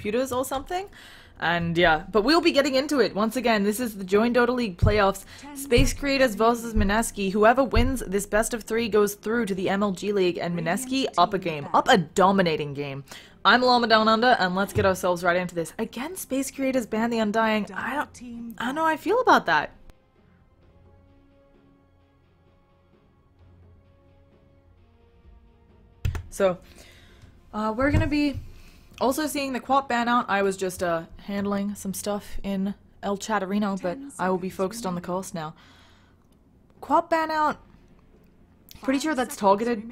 computers or something. And yeah, but we'll be getting into it. Once again, this is the Join Dota League playoffs. Space Creators versus Mineski. Whoever wins this best of 3 goes through to the MLG League, and Mineski up a game. Up a dominating game. I'm Llama Down Under, and let's get ourselves right into this. Again, Space Creators ban the Undying. I don't know how I feel about that. So, we're gonna be also seeing the Quap ban out. I was just handling some stuff in El Chatterino, but I will be focused on the course now. Quap ban out. Pretty sure that's targeted.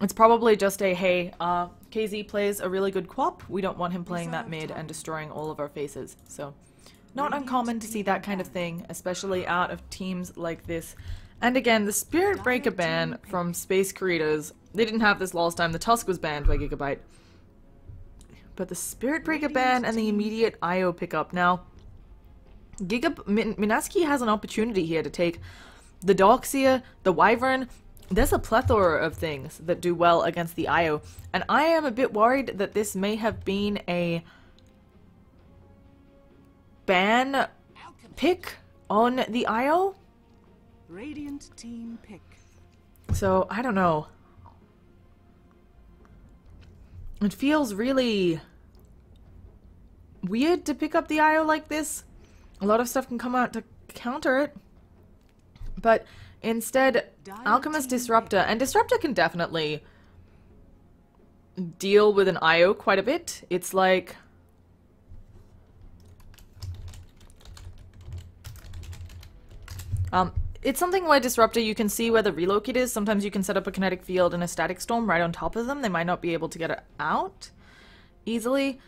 It's probably just a, hey, KZ plays a really good Quap. We don't want him playing that mid and destroying all of our faces. So, not uncommon to see that kind of thing, especially out of teams like this. And again, the Spirit Breaker ban from Space Creators. They didn't have this last time. The Tusk was banned by Gigabyte. But the Spirit Breaker ban and the immediate IO pickup. Now, Mineski has an opportunity here to take the Darkseer, the Wyvern. There's a plethora of things that do well against the IO. And I am a bit worried that this may have been a ban pick on the IO. Radiant team pick. So, I don't know. It feels really weird to pick up the IO like this. A lot of stuff can come out to counter it. But instead, Alchemist Disruptor, and Disruptor can definitely deal with an IO quite a bit. It's like... it's something where Disruptor, you can see where the relocate is. Sometimes you can set up a kinetic field and a static storm right on top of them. They might not be able to get it out easily.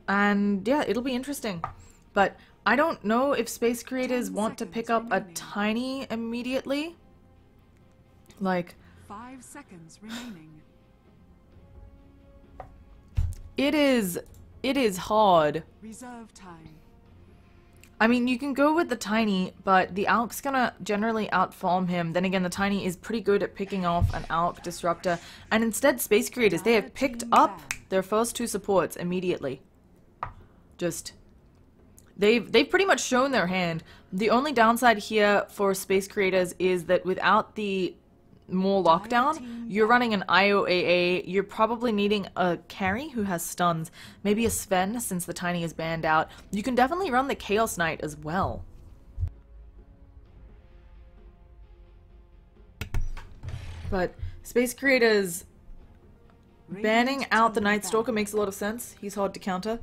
And yeah, it'll be interesting. But I don't know if Space Creators want to pick up a Tiny immediately. Like... 5 seconds remaining. It is hard. Reserve time. I mean, you can go with the Tiny, but the Alk's gonna generally outfarm him. Then again, the Tiny is pretty good at picking off an Alk Disruptor. And instead, Space Creators, they have picked up their first 2 supports immediately. Just... They've pretty much shown their hand. The only downside here for Space Creators is that without the more lockdown, you're running an IOAA, you're probably needing a carry who has stuns, maybe a Sven since the Tiny is banned out. You can definitely run the Chaos Knight as well. But Space Creators banning out the Night Stalker makes a lot of sense. He's hard to counter.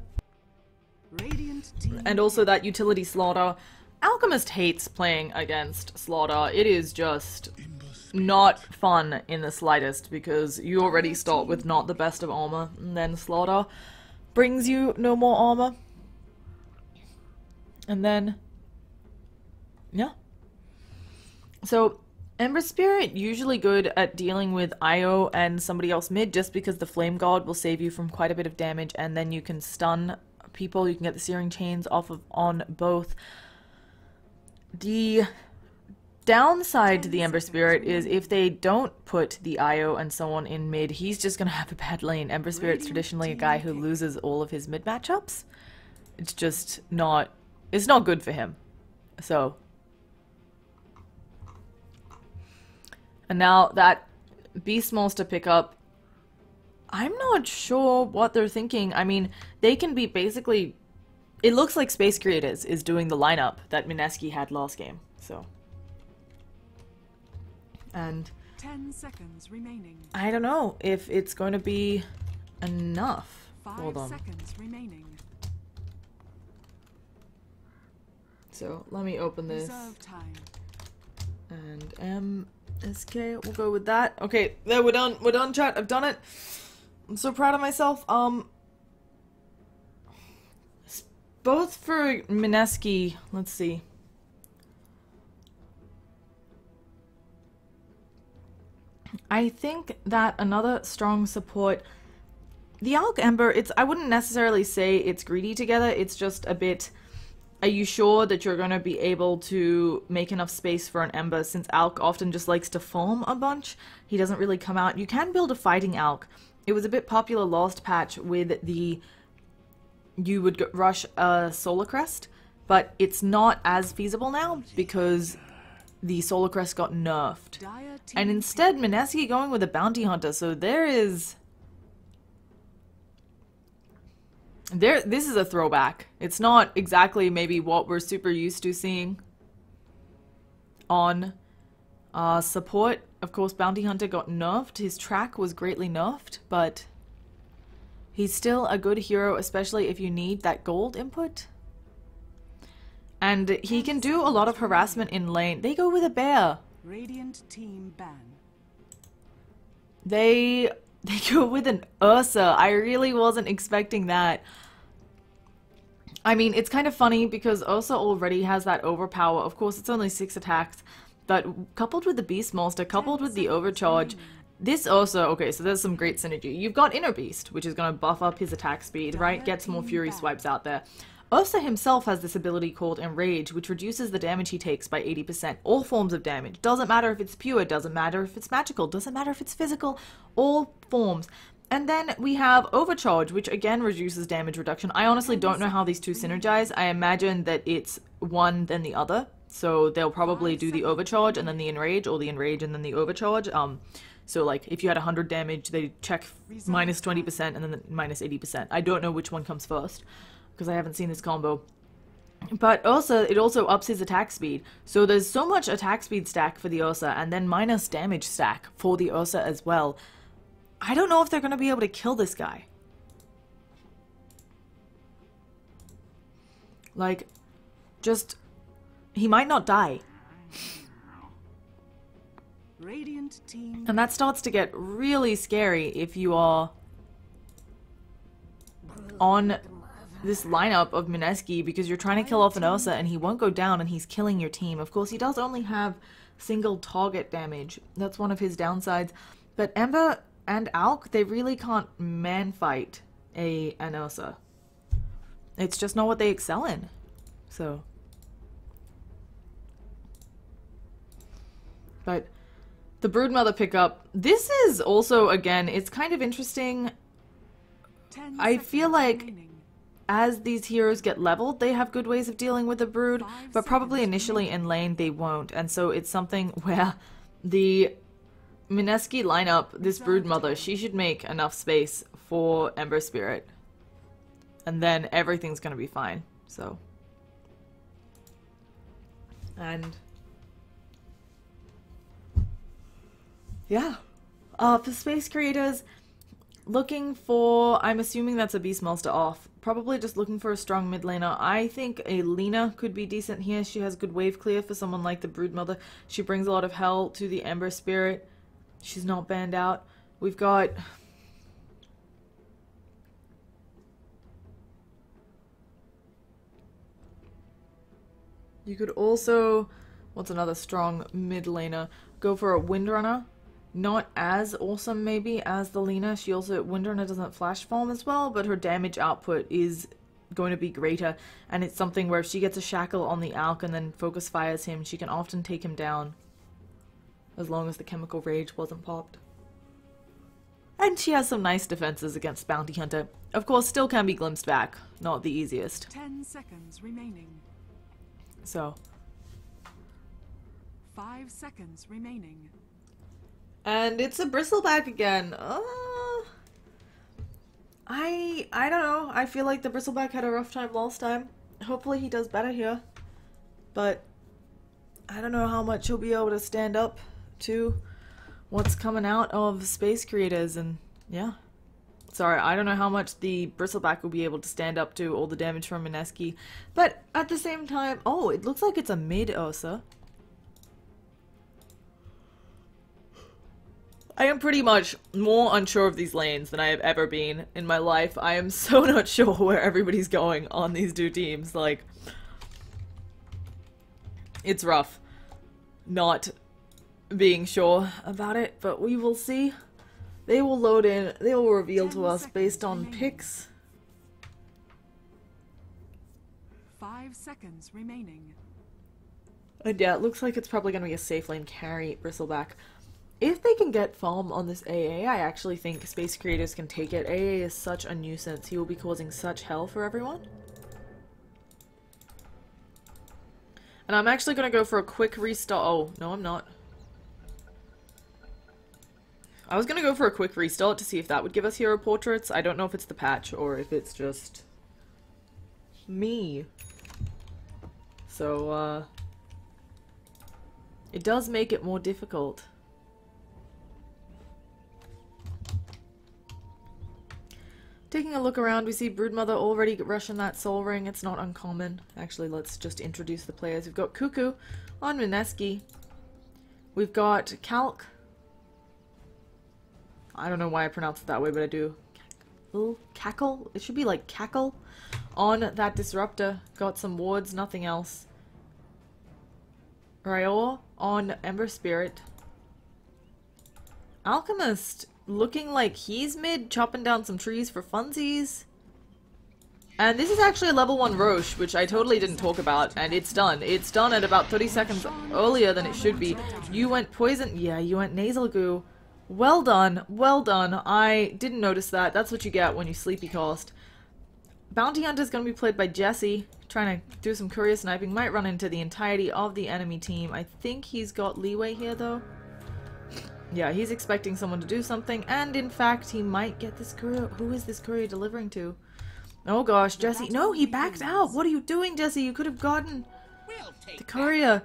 And also that utility Slaughter. Alchemist hates playing against Slaughter. It is just not fun in the slightest because you already start with not the best of armor, and then Slaughter brings you no more armor. And then, yeah. So, Ember Spirit usually good at dealing with IO and somebody else mid just because the Flame Guard will save you from quite a bit of damage, and then you can stun people, you can get the Searing Chains off of on both. The downside to the Ember Spirit is if they don't put the IO and so on in mid, he's just gonna have a bad lane. Ember Spirit's traditionally a guy who loses all of his mid matchups. It's just not, it's not good for him. So, and now that Beast Monster pickup, I'm not sure what they're thinking. I mean, they can be basically, it looks like Space Creators is doing the lineup that Mineski had last game, so. And 10 seconds remaining. I don't know if it's going to be enough. 5 seconds remaining. So let me open this. Reserve time. And MSK, we'll go with that. Okay, there, we're done. We're done, chat. I've done it. I'm so proud of myself. Both for Mineski, let's see. I think that another strong support, the Alk Ember, I wouldn't necessarily say it's greedy together, it's just a bit, are you sure that you're going to be able to make enough space for an Ember, since Alk often just likes to farm a bunch, he doesn't really come out. You can build a fighting Alk. It was a bit popular last patch with the you would rush a Solar Crest, but it's not as feasible now because the Solar Crest got nerfed. And instead, Mineski going with a Bounty Hunter, so this is a throwback. It's not exactly maybe what we're super used to seeing on support. Of course, Bounty Hunter got nerfed. His track was greatly nerfed, but he's still a good hero, especially if you need that gold input. And he can do a lot of harassment in lane. They go with a bear. Radiant team ban. They go with an Ursa. I really wasn't expecting that. I mean, it's kind of funny because Ursa already has that overpower. Of course, it's only 6 attacks. But coupled with the Beast Monster, coupled with the Overcharge, this Ursa, okay, so there's some great synergy. You've got Inner Beast, which is going to buff up his attack speed, right? Get some more Fury Swipes out there. Ursa himself has this ability called Enrage, which reduces the damage he takes by 80%. All forms of damage. Doesn't matter if it's pure, doesn't matter if it's magical, doesn't matter if it's physical, all forms. And then we have Overcharge, which again reduces damage reduction. I honestly don't know how these two synergize. I imagine that it's one then the other. So they'll probably do the Overcharge and then the Enrage, or the Enrage and then the Overcharge. So like if you had 100 damage, they check minus 20% and then the minus 80%. I don't know which one comes first, because I haven't seen this combo. But Ursa, it also ups his attack speed. So there's so much attack speed stack for the Ursa, and then minus damage stack for the Ursa as well. I don't know if they're going to be able to kill this guy. Like, just... he might not die. Radiant team. And that starts to get really scary if you are on this lineup of Mineski, because you're trying to kill off an Ursa and he won't go down and he's killing your team. Of course, he does only have single target damage. That's one of his downsides. But Ember and Alk, they really can't man-fight an Ursa. It's just not what they excel in. So... but the Broodmother pickup, this is also, again, it's kind of interesting. I feel like as these heroes get leveled, they have good ways of dealing with the Brood, but probably initially in lane they won't. And so it's something where the Mineski lineup, this Broodmother, she should make enough space for Ember Spirit. And then everything's gonna be fine, so. And... yeah. For space creators, looking for... I'm assuming that's a Beast Monster off. Probably just looking for a strong mid laner. I think a Lina could be decent here. She has good wave clear for someone like the Broodmother. She brings a lot of hell to the Ember Spirit. She's not banned out. We've got... you could also... what's another strong mid laner? Go for a Windrunner. Not as awesome, maybe, as the Lina. She also... Windrunner doesn't flash form as well, but her damage output is going to be greater. And it's something where if she gets a shackle on the Alk and then focus fires him, she can often take him down. As long as the Chemical Rage wasn't popped. And she has some nice defenses against Bounty Hunter. Of course, still can be glimpsed back. Not the easiest. 10 seconds remaining. So... 5 seconds remaining. and it's a Bristleback again. I don't know. I feel like the Bristleback had a rough time last time. Hopefully he does better here. But I don't know how much he'll be able to stand up to what's coming out of Space Creators, and yeah. Sorry, I don't know how much the Bristleback will be able to stand up to all the damage from Mineski. But at the same time, oh, it looks like it's a mid Ursa. I am pretty much more unsure of these lanes than I have ever been in my life. I am so not sure where everybody's going on these two teams. Like, it's rough not being sure about it, but we will see. They will load in, they will reveal to us based on picks. 5 seconds remaining. And yeah, it looks like it's probably going to be a safe lane carry Bristleback. If they can get farm on this AA, I actually think Space Creators can take it. AA is such a nuisance. He will be causing such hell for everyone. And I'm actually going to go for a quick restart. Oh, no I'm not. I was going to go for a quick restart to see if that would give us hero portraits. I don't know if it's the patch or if it's just me. So, it does make it more difficult. Taking a look around, we see Broodmother already rushing that soul ring. It's not uncommon. Actually, let's just introduce the players. We've got Cuckoo on Mineski. We've got Calc. I don't know why I pronounce it that way, but I do. Cackle? It should be like Cackle. On that Disruptor. Got some wards, nothing else. Ryor on Ember Spirit. Alchemist looking like he's mid, chopping down some trees for funsies. And this is actually a level 1 Roche, which I totally didn't talk about, and it's done. It's done at about 30 seconds earlier than it should be. You went poison. Yeah, you went nasal goo. Well done. Well done. I didn't notice that. That's what you get when you sleepy cast. Bounty Hunter is going to be played by Jesse, trying to do some courier sniping. Might run into the entirety of the enemy team. I think he's got leeway here, though. Yeah, he's expecting someone to do something, and in fact, he might get this courier. Who is this courier delivering to? Oh gosh, Jesse. No, he backed out. What are you doing, Jesse? You could have gotten the courier.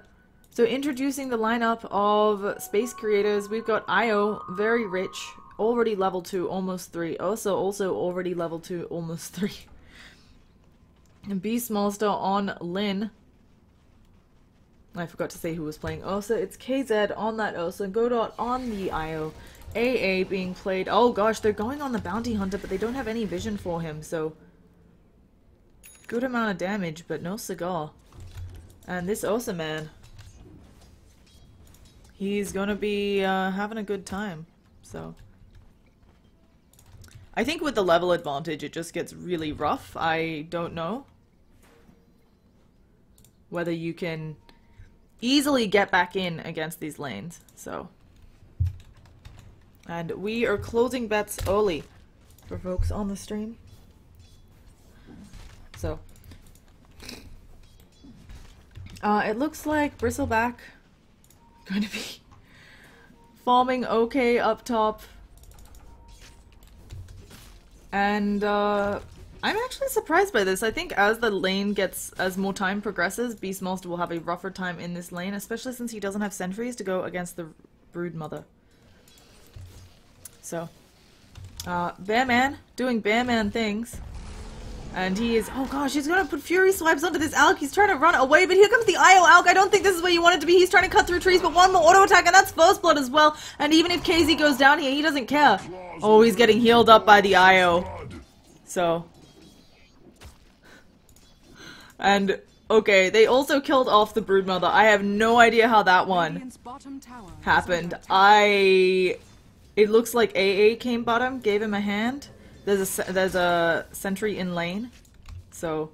So introducing the lineup of Space Creators, we've got Io, very rich, already level 2, almost 3. Also already level 2, almost 3. And Beastmaster on Lyn. I forgot to say who was playing Ursa. It's KZ on that Ursa, Godot on the Io, AA being played. Oh gosh, they're going on the Bounty Hunter, but they don't have any vision for him, so good amount of damage, but no cigar. And this Ursa man, he's gonna be having a good time, so I think with the level advantage it just gets really rough. I don't know whether you can easily get back in against these lanes, so. And we are closing bets early for folks on the stream. So. It looks like Bristleback going to be farming okay up top. And, I'm actually surprised by this. I think as the lane as more time progresses, Beastmaster will have a rougher time in this lane, especially since he doesn't have sentries to go against the Broodmother. So, Bearman doing Bearman things. And he is, oh gosh, he's gonna put Fury Swipes onto this Alk. He's trying to run away, but here comes the Io Alk. I don't think this is where you want it to be. He's trying to cut through trees, but one more auto attack, and that's First Blood as well. And even if KZ goes down here, he doesn't care. Oh, he's getting healed up by the Io. So. And, okay, they also killed off the Broodmother. I have no idea how that one happened. It looks like AA came bottom, gave him a hand. There's a sentry in lane. So.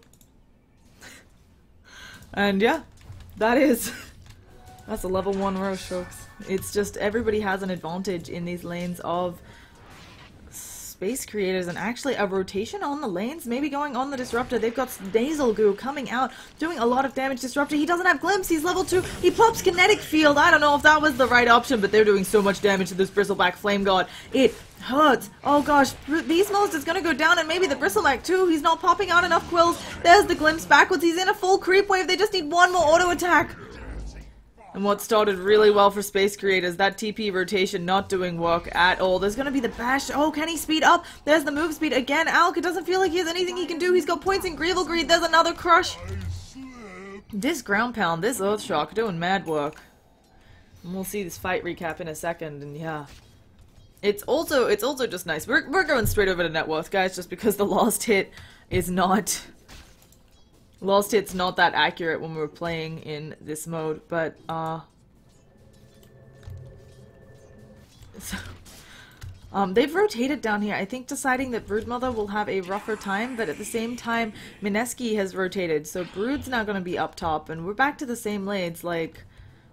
And yeah, that's a level 1 Roche, folks. It's just everybody has an advantage in these lanes of Space Creators, and actually a rotation on the lanes, maybe going on the Disruptor. They've got Nasal Goo coming out, doing a lot of damage. Disruptor, he doesn't have Glimpse, he's level 2, he pops Kinetic Field. I don't know if that was the right option, but they're doing so much damage to this Bristleback Flame God. It hurts. Oh gosh, Beastmaster is gonna go down, and maybe the Bristleback too. He's not popping out enough quills. There's the Glimpse backwards, he's in a full creep wave. They just need one more auto attack. And what started really well for Space Creators, that TP rotation not doing work at all. There's going to be the bash. Oh, can he speed up? There's the move speed again. Alk, it doesn't feel like he has anything he can do. He's got points in Greevel Greed. There's another crush. This ground pound, this Earthshock doing mad work. And we'll see this fight recap in a second, and yeah. It's also just nice. We're going straight over to net worth, guys, just because the last hit is not... Lost hit's not that accurate when we're playing in this mode, but, they've rotated down here, I think deciding that Broodmother will have a rougher time, but at the same time, Mineski has rotated, so Brood's now gonna be up top, and we're back to the same lanes, like,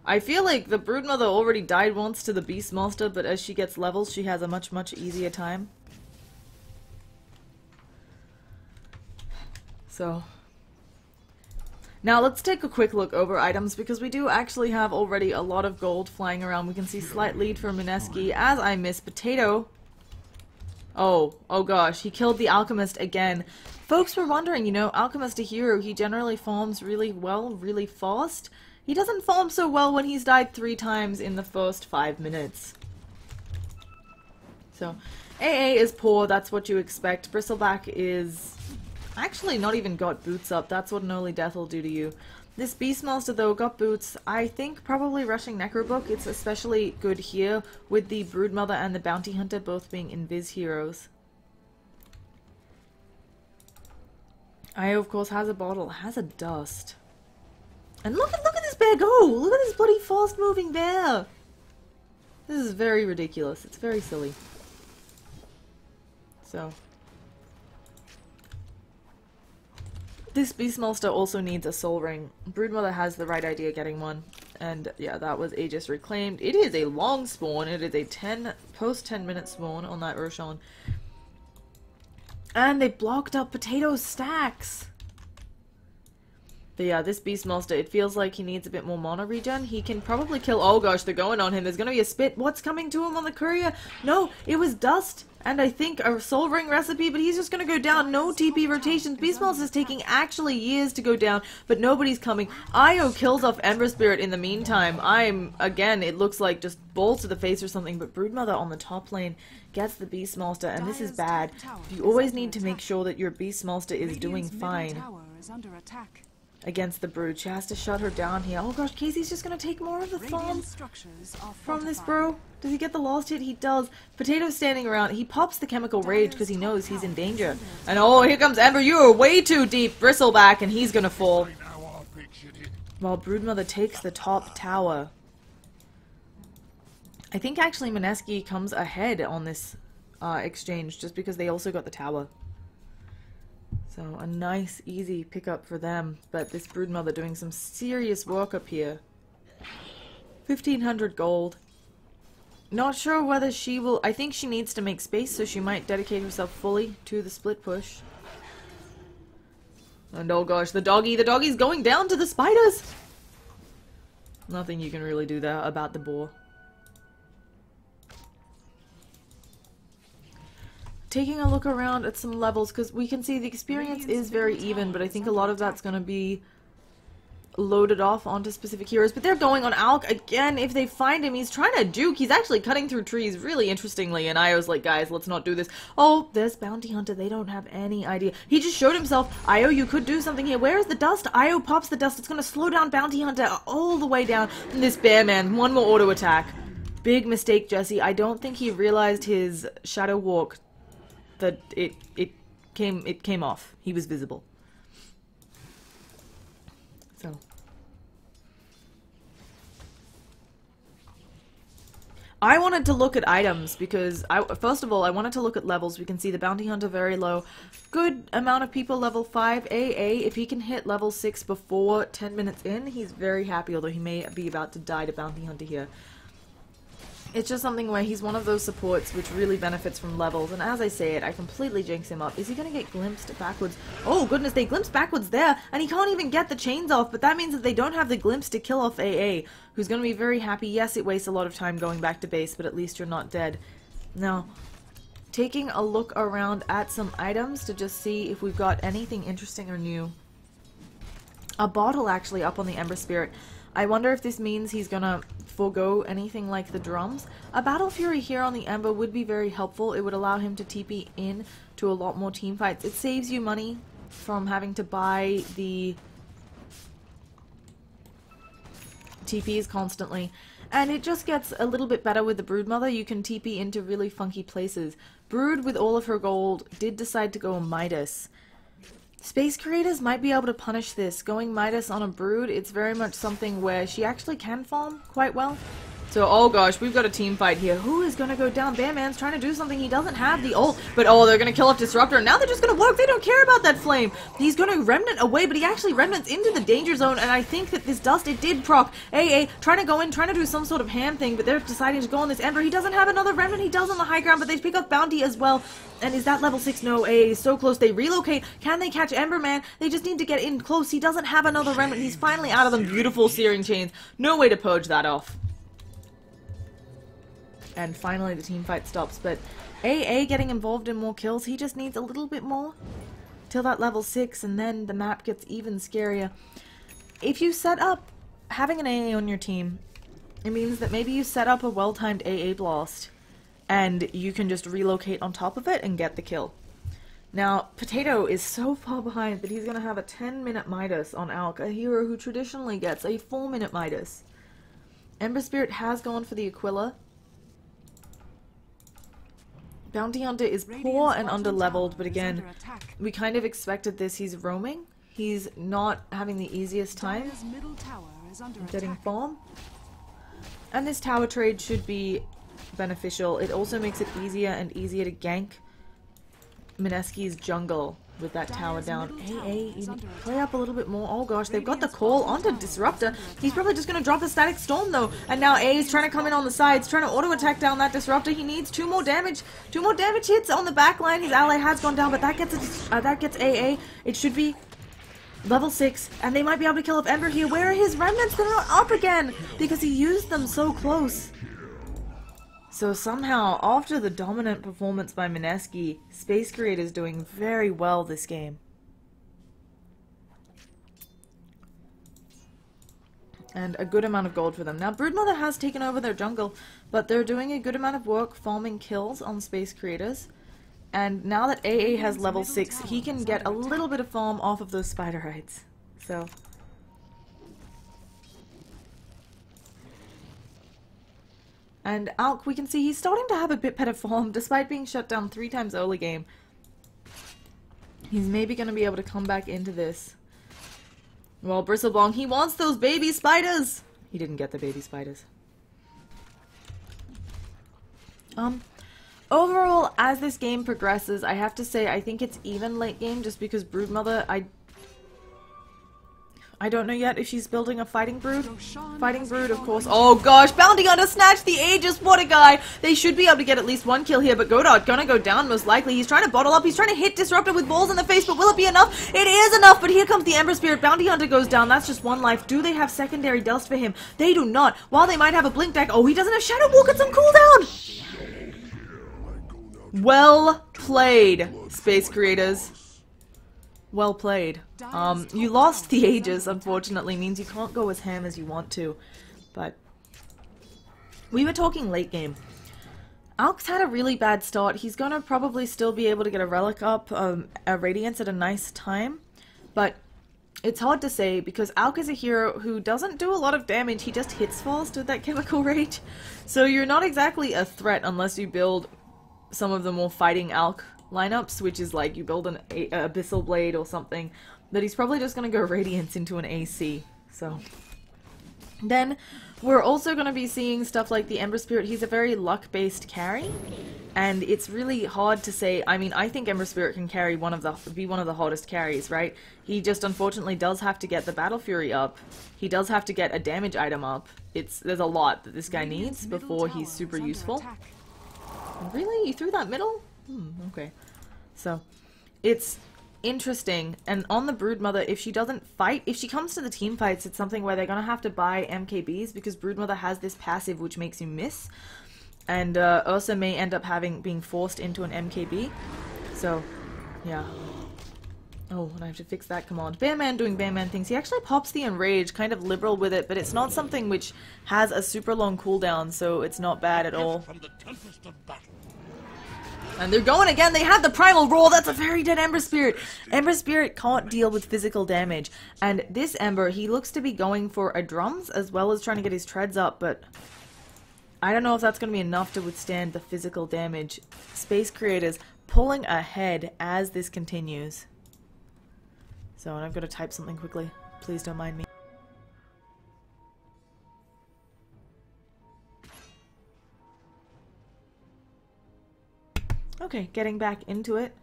I feel like the Broodmother already died once to the Beastmaster, but as she gets levels, she has a much, much easier time. So... Now let's take a quick look over items, because we do actually have already a lot of gold flying around. We can see slight lead for Mineski, as I miss Potato. Oh gosh, he killed the Alchemist again. Folks were wondering, you know, Alchemist a hero, he generally farms really well, really fast. He doesn't farm so well when he's died 3 times in the first 5 minutes. So, AA is poor, that's what you expect. Bristleback is... actually not even got boots up, that's what an early death will do to you. This Beastmaster though got boots, I think probably rushing Necrobook. It's especially good here with the Broodmother and the Bounty Hunter both being invis heroes. Io of course has a bottle, has a dust. And look at this bear go! Look at this bloody fast moving bear! This is very ridiculous, it's very silly. So... this Beastmaster also needs a soul ring. Broodmother has the right idea getting one. And yeah, that was Aegis reclaimed. It is a long spawn. It is a post 10 minute spawn on that Urshan. And they blocked up Potato's stacks. But yeah, this Beastmaster, it feels like he needs a bit more mana regen. He can probably kill... oh gosh, they're going on him. There's gonna be a spit. What's coming to him on the courier? No, it was dust. And I think a soul ring recipe, but he's just gonna go down. No TP rotations. Beastmaster's taking actually years to go down, but nobody's coming. Io kills off Ember Spirit in the meantime. Again, it looks like just balls to the face or something, but Broodmother on the top lane gets the Beastmaster, and this is bad. You always need to make sure that your Beastmaster is doing fine against the Brood. She has to shut her down here. Oh gosh, Casey's just gonna take more of the farm from this bro. Does he get the last hit? He does. Potato's standing around. He pops the Chemical Rage because he knows he's in danger. And oh, here comes Ember. You are way too deep. Bristleback, and he's gonna fall. While Broodmother takes the top tower. I think actually Mineski comes ahead on this exchange just because they also got the tower. So, a nice, easy pickup for them. But this Broodmother doing some serious work up here. 1,500 gold. Not sure whether she will... I think she needs to make space, so she might dedicate herself fully to the split push. And oh gosh, the doggy's going down to the spiders! Nothing you can really do there about the boar. Taking a look around at some levels, because we can see the experience is very even, but I think a lot of that's going to be loaded off onto specific heroes. But they're going on Alk again. If they find him, he's trying to juke. He's actually cutting through trees really interestingly, and Io's like, guys, let's not do this. Oh, there's Bounty Hunter. They don't have any idea. He just showed himself. Io, you could do something here. Where is the dust? Io pops the dust. It's going to slow down Bounty Hunter all the way down. And this bear man, one more auto attack. Big mistake, Jesse. I don't think he realized his Shadow Walk, that it came off. He was visible. So I wanted to look at items because first of all I wanted to look at levels. We can see the Bounty Hunter very low. Good amount of people level 5 AA. If he can hit level 6 before 10 minutes in, he's very happy, although he may be about to die to Bounty Hunter here. It's just something where he's one of those supports which really benefits from levels, and as I say it, I completely jinx him up. Is he gonna get glimpsed backwards? Oh goodness, they glimpsed backwards there, and he can't even get the chains off, but that means that they don't have the glimpse to kill off AA, who's gonna be very happy. Yes, it wastes a lot of time going back to base, but at least you're not dead. Now, taking a look around at some items to just see if we've got anything interesting or new. A bottle actually up on the Ember Spirit. I wonder if this means he's gonna forego anything like the drums. A Battle Fury here on the Ember would be very helpful. It would allow him to TP in to a lot more team fights. It saves you money from having to buy the TPs constantly. And it just gets a little bit better with the Broodmother. You can TP into really funky places. Brood, with all of her gold, did decide to go Midas. Space creators might be able to punish this. Going Midas on a Brood, it's very much something where she actually can farm quite well. So, oh gosh, we've got a team fight here. Who is gonna go down? Man's trying to do something. He doesn't have the ult, but oh, they're gonna kill off Disruptor. Now they're just gonna work. They don't care about that flame. He's gonna Remnant away, but he actually Remnants into the danger zone, and I think that this dust, it did proc. AA trying to go in, trying to do some sort of hand thing, but they're deciding to go on this Ember. He doesn't have another Remnant. He does on the high ground, but they pick up Bounty as well. And is that level 6? No, AA is so close. They relocate. Can they catch Ember Man? They just need to get in close. He doesn't have another Remnant. He's finally out of them. Beautiful Searing Chains. No way to poach that off. And finally the team fight stops, but AA getting involved in more kills, he just needs a little bit more till that level 6, and then the map gets even scarier. If you set up having an AA on your team, it means that maybe you set up a well-timed AA blast, and you can just relocate on top of it and get the kill. Now, Potato is so far behind that he's going to have a 10-minute Midas on Alk, a hero who traditionally gets a 4-minute Midas. Ember Spirit has gone for the Aquila. Bounty Hunter is poor and under-leveled, but again, we kind of expected this. He's roaming. He's not having the easiest time getting farm. And this tower trade should be beneficial. It also makes it easier and easier to gank Mineski's jungle with that tower down. AA, play up a little bit more. Oh gosh, they've got the call onto Disruptor. He's probably just going to drop the Static Storm though. And now A is trying to come in on the sides, trying to auto-attack down that Disruptor. He needs 2 more damage. 2 more damage hits on the back line. His ally has gone down, but that gets AA. It should be level 6, and they might be able to kill off Ember here. Where are his Remnants? They're not up again because he used them so close. So somehow, after the dominant performance by Mineski, Space Creator is doing very well this game. And a good amount of gold for them. Now, Broodmother has taken over their jungle, but they're doing a good amount of work farming kills on Space Creators. And now that AA has level 6, he can get a little bit of farm off of those spider rides. So... And Alk, we can see he's starting to have a bit better form, despite being shut down 3 times early game. He's maybe going to be able to come back into this. Well, Bristlebong, he wants those baby spiders! He didn't get the baby spiders. Overall, as this game progresses, I have to say I think it's even late game, just because Broodmother, I don't know yet if she's building a Fighting Brood. Fighting Brood, of course. Oh gosh, Bounty Hunter snatched the Aegis. What a guy. They should be able to get at least 1 kill here, but Godot gonna go down most likely. He's trying to bottle up. He's trying to hit Disruptor with balls in the face, but will it be enough? It is enough, but here comes the Ember Spirit. Bounty Hunter goes down. That's just 1 life. Do they have secondary dust for him? They do not. While they might have a Blink deck. Oh, he doesn't have Shadow Walk at some cooldown. Well played, Space Creators. Well played. You lost the Aegis, unfortunately, means you can't go as ham as you want to. But we were talking late game. Alk's had a really bad start. He's gonna probably still be able to get a Relic up, a Radiance at a nice time. But it's hard to say because Alk is a hero who doesn't do a lot of damage. He just hits fast with that Chemical Rage. So you're not exactly a threat unless you build some of the more fighting Alk lineups, which is like you build an Abyssal Blade or something, but he's probably just going to go Radiance into an AC. So then we're also going to be seeing stuff like the Ember Spirit. He's a very luck-based carry, and it's really hard to say. I mean, I think Ember Spirit can carry be one of the hottest carries, right? He just unfortunately does have to get the Battle Fury up. He does have to get a damage item up. There's a lot that this guy needs before he's super useful. Really? You threw that middle? Okay. So, it's interesting. And on the Broodmother, if she doesn't fight, if she comes to the team fights, it's something where they're going to have to buy MKBs because Broodmother has this passive which makes you miss. And Ursa may end up being forced into an MKB. So, yeah. Oh, and I have to fix that command. Bearman doing Bearman things. He actually pops the Enrage, kind of liberal with it, but it's not something which has a super long cooldown, so it's not bad at all. And they're going again. They have the Primal Roar. That's a very dead Ember Spirit. Ember Spirit can't deal with physical damage. And this Ember, he looks to be going for a Drums as well as trying to get his treads up, but I don't know if that's going to be enough to withstand the physical damage. Space Creators pulling ahead as this continues. So, and I've got to type something quickly. Please don't mind me. Okay, getting back into it.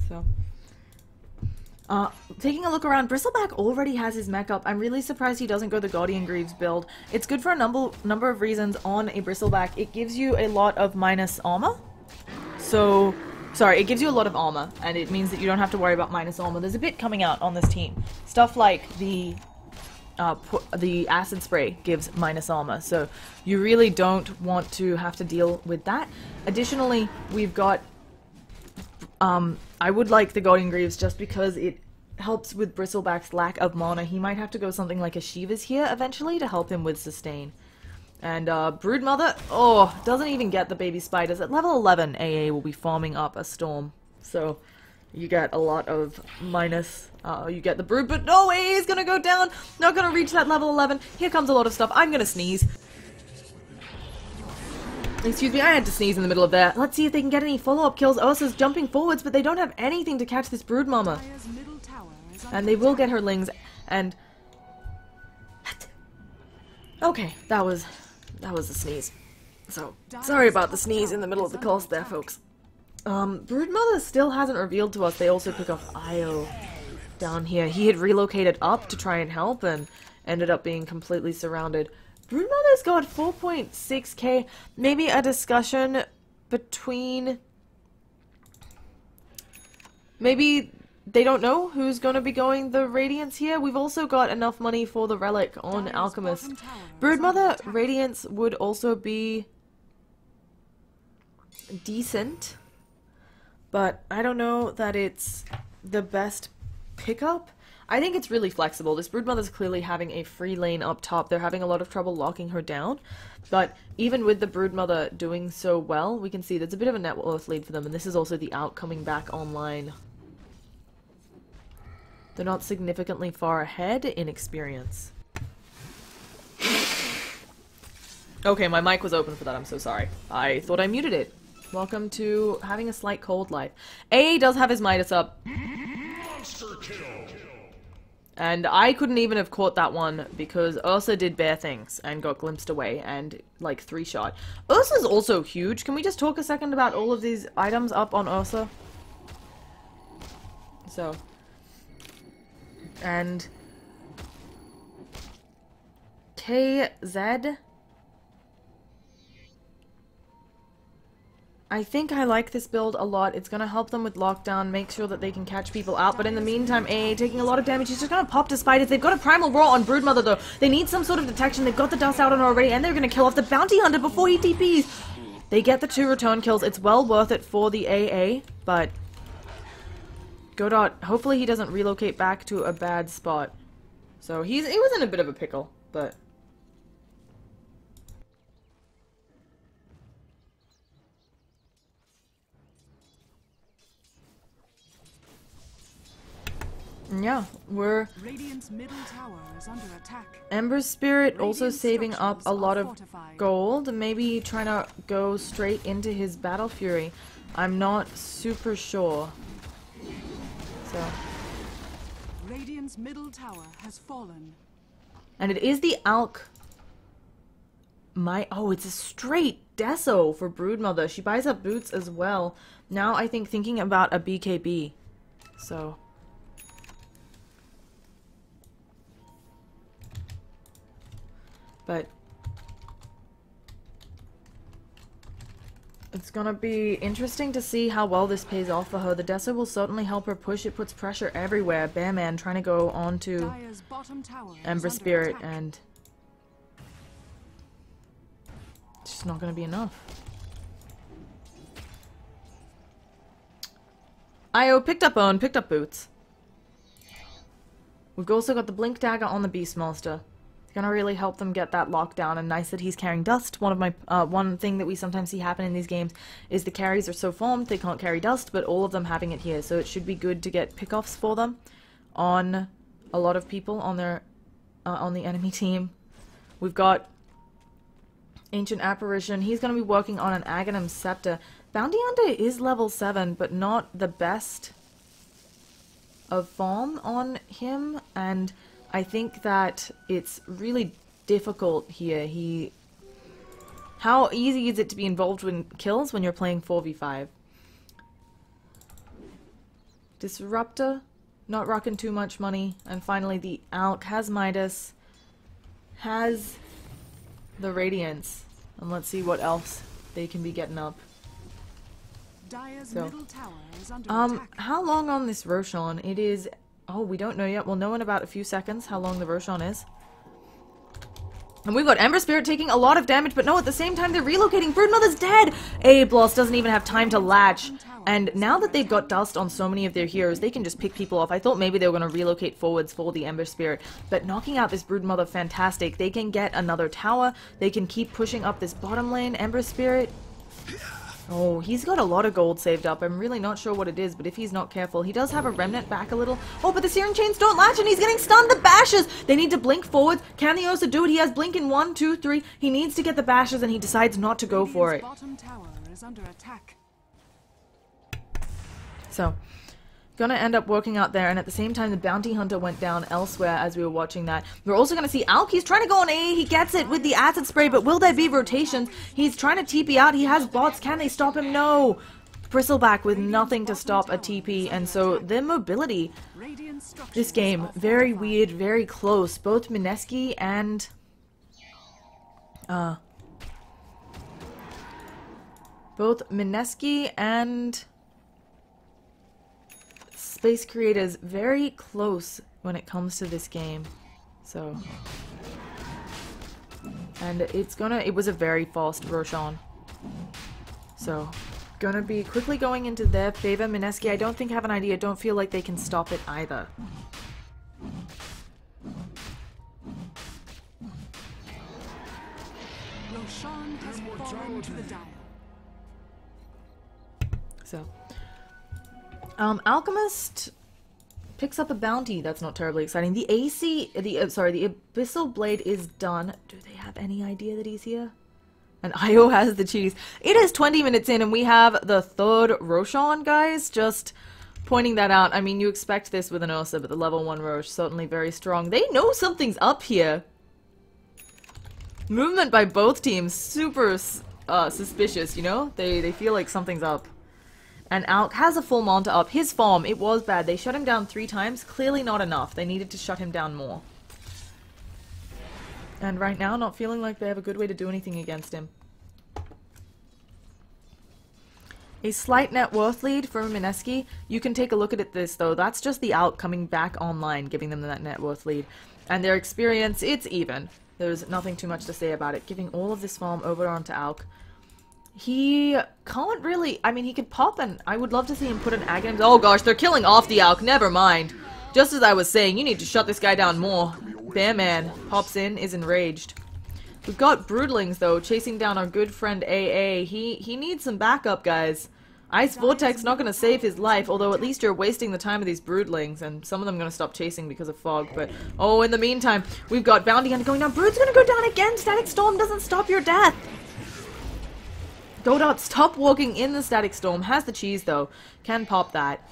So, taking a look around, Bristleback already has his mech up. I'm really surprised he doesn't go the Guardian Greaves build. It's good for a number of reasons on a Bristleback. It gives you a lot of minus armor. So, sorry, it gives you a lot of armor, and it means that you don't have to worry about minus armor. There's a bit coming out on this team. Stuff like the acid spray gives minus armor, so you really don't want to have to deal with that. Additionally, we've got I would like the Guardian Greaves just because it helps with Bristleback's lack of mana. He might have to go something like a Shiva's here eventually to help him with sustain. And Broodmother, oh, doesn't even get the baby spiders. At level 11, AA will be farming up a storm, so you get a lot of minus. You get the brood, but no, AA is gonna go down. Not gonna reach that level 11. Here comes a lot of stuff. I'm gonna sneeze. Excuse me, I had to sneeze in the middle of that. Let's see if they can get any follow-up kills. Ursa's jumping forwards, but they don't have anything to catch this brood mama. And they will get her lings, and... Okay, that was a sneeze. So, sorry about the sneeze in the middle of the course there, folks. Broodmother still hasn't revealed to us. They also pick off Io down here. He had relocated up to try and help, and ended up being completely surrounded. Broodmother's got 4.6k. Maybe a discussion between... Maybe they don't know who's going to be going the Radiance here. We've also got enough money for the Relic on Alchemist. Broodmother Radiance would also be decent, but I don't know that it's the best pickup. I think it's really flexible. This Broodmother's clearly having a free lane up top. They're having a lot of trouble locking her down. But even with the Broodmother doing so well, we can see there's a bit of a net worth lead for them. And this is also the Out coming back online. They're not significantly far ahead in experience. Okay, my mic was open for that. I'm so sorry. I thought I muted it. Welcome to having a slight cold life. AA does have his Midas up. Monster kill. And I couldn't even have caught that one because Ursa did bare things and got glimpsed away and, like, 3-shot. Ursa's also huge. Can we just talk a second about all of these items up on Ursa? So. And KZ. I think I like this build a lot. It's going to help them with lockdown, make sure that they can catch people out, but in the meantime, AA taking a lot of damage. He's just going to pop to spiders. They've got a Primal Roar on Broodmother, though. They need some sort of detection. They've got the dust out on her already, and they're going to kill off the Bounty Hunter before he TPs. They get the 2 return kills. It's well worth it for the AA, but Godot, hopefully he doesn't relocate back to a bad spot. So he was in a bit of a pickle, but... Yeah, we're... Radiant's middle tower is under attack. Ember Spirit also Radiant saving up a structures lot are of fortified. gold. Maybe trying to go straight into his Battle Fury. I'm not super sure. So... Radiant's middle tower has fallen. And it is the Alk... Oh, it's a straight Deso for Broodmother. She buys up boots as well. Now I think thinking about a BKB. So... But it's gonna be interesting to see how well this pays off for her. The Deso will certainly help her push. It puts pressure everywhere. Bearman trying to go on to Dire's bottom tower is Ember under Spirit, attack. and it's just not gonna be enough. Io picked up Own, picked up boots. We've also got the Blink Dagger on the Beastmaster. Gonna really help them get that lockdown, and nice that he's carrying dust. One of my one thing that we sometimes see happen in these games is the carries are so formed they can't carry dust, but all of them having it here, so it should be good to get pickoffs for them on a lot of people on their on the enemy team. We've got Ancient Apparition. He's gonna be working on an Aghanim Scepter. Bounty Hunter is level 7, but not the best of form on him, and I think that it's really difficult here. He How easy is it to be involved in kills when you're playing 4v5? Disruptor, not rocking too much money. And finally the Alk has Midas, has the Radiance. And let's see what else they can be getting up. Dire's So, middle tower is under attack. how long on this Roshan? It is... Oh, we don't know yet. We'll know in about a few seconds how long the Roshan is. And we've got Ember Spirit taking a lot of damage, but no, at the same time they're relocating. Broodmother's dead! Ablos doesn't even have time to latch. And now that they've got dust on so many of their heroes, they can just pick people off. I thought maybe they were going to relocate forwards for the Ember Spirit, but knocking out this Broodmother, fantastic. They can get another tower. They can keep pushing up this bottom lane. Ember Spirit... Oh, he's got a lot of gold saved up. I'm really not sure what it is, but if he's not careful, he does have a remnant back a little. Oh, but the Searing Chains don't latch, and he's getting stunned. The bashes! They need to blink forwards. Can the Ursa do it? He has blink in 1, 2, 3. He needs to get the bashes, and he decides not to go for it. Bottom tower is under attack. So, gonna end up working out there, and at the same time the Bounty Hunter went down elsewhere as we were watching that. We're also gonna see Alk, he's trying to go on A, he gets it with the acid spray, but will there be rotations? He's trying to TP out, he has bots, can they stop him? No! Bristleback with nothing to stop a TP, and so their mobility, this game, very weird, very close. Both Mineski and... both Mineski and... Space Creators very close when it comes to this game. So, and it was a very fast Roshan. So, gonna be quickly going into their favor. Mineski, I don't think have an idea, don't feel like they can stop it either. Roshan has fallen to the Dire. So, Alchemist picks up a bounty. That's not terribly exciting. The the Abyssal Blade is done. Do they have any idea that he's here? And Io has the cheese. It is 20 minutes in and we have the third Roshan, guys. Just pointing that out. I mean, you expect this with an Ursa, but the level 1 Rosh, certainly very strong. They know something's up here. Movement by both teams, super suspicious, you know? They feel like something's up. And Alk has a full Manta up. His farm, it was bad. They shut him down 3 times. Clearly not enough. They needed to shut him down more. And right now, not feeling like they have a good way to do anything against him. A slight net worth lead for Mineski. You can take a look at this, though. That's just the Alk coming back online, giving them that net worth lead. And their experience, it's even. There's nothing too much to say about it. Giving all of this farm over onto Alk. He can't really... I mean, he could pop and I would love to see him put an Aghanim... Oh gosh, they're killing off the Alk. Never mind. Just as I was saying, you need to shut this guy down more. Bearman pops in, is enraged. We've got Broodlings, though, chasing down our good friend AA. He needs some backup, guys. Ice Vortex not going to save his life, although at least you're wasting the time of these Broodlings, and some of them going to stop chasing because of fog, but... Oh, in the meantime, we've got Bounty Hunter going down. Brood's going to go down again! Static Storm doesn't stop your death! Godot, stop walking in the Static Storm. Has the cheese, though. Can pop that.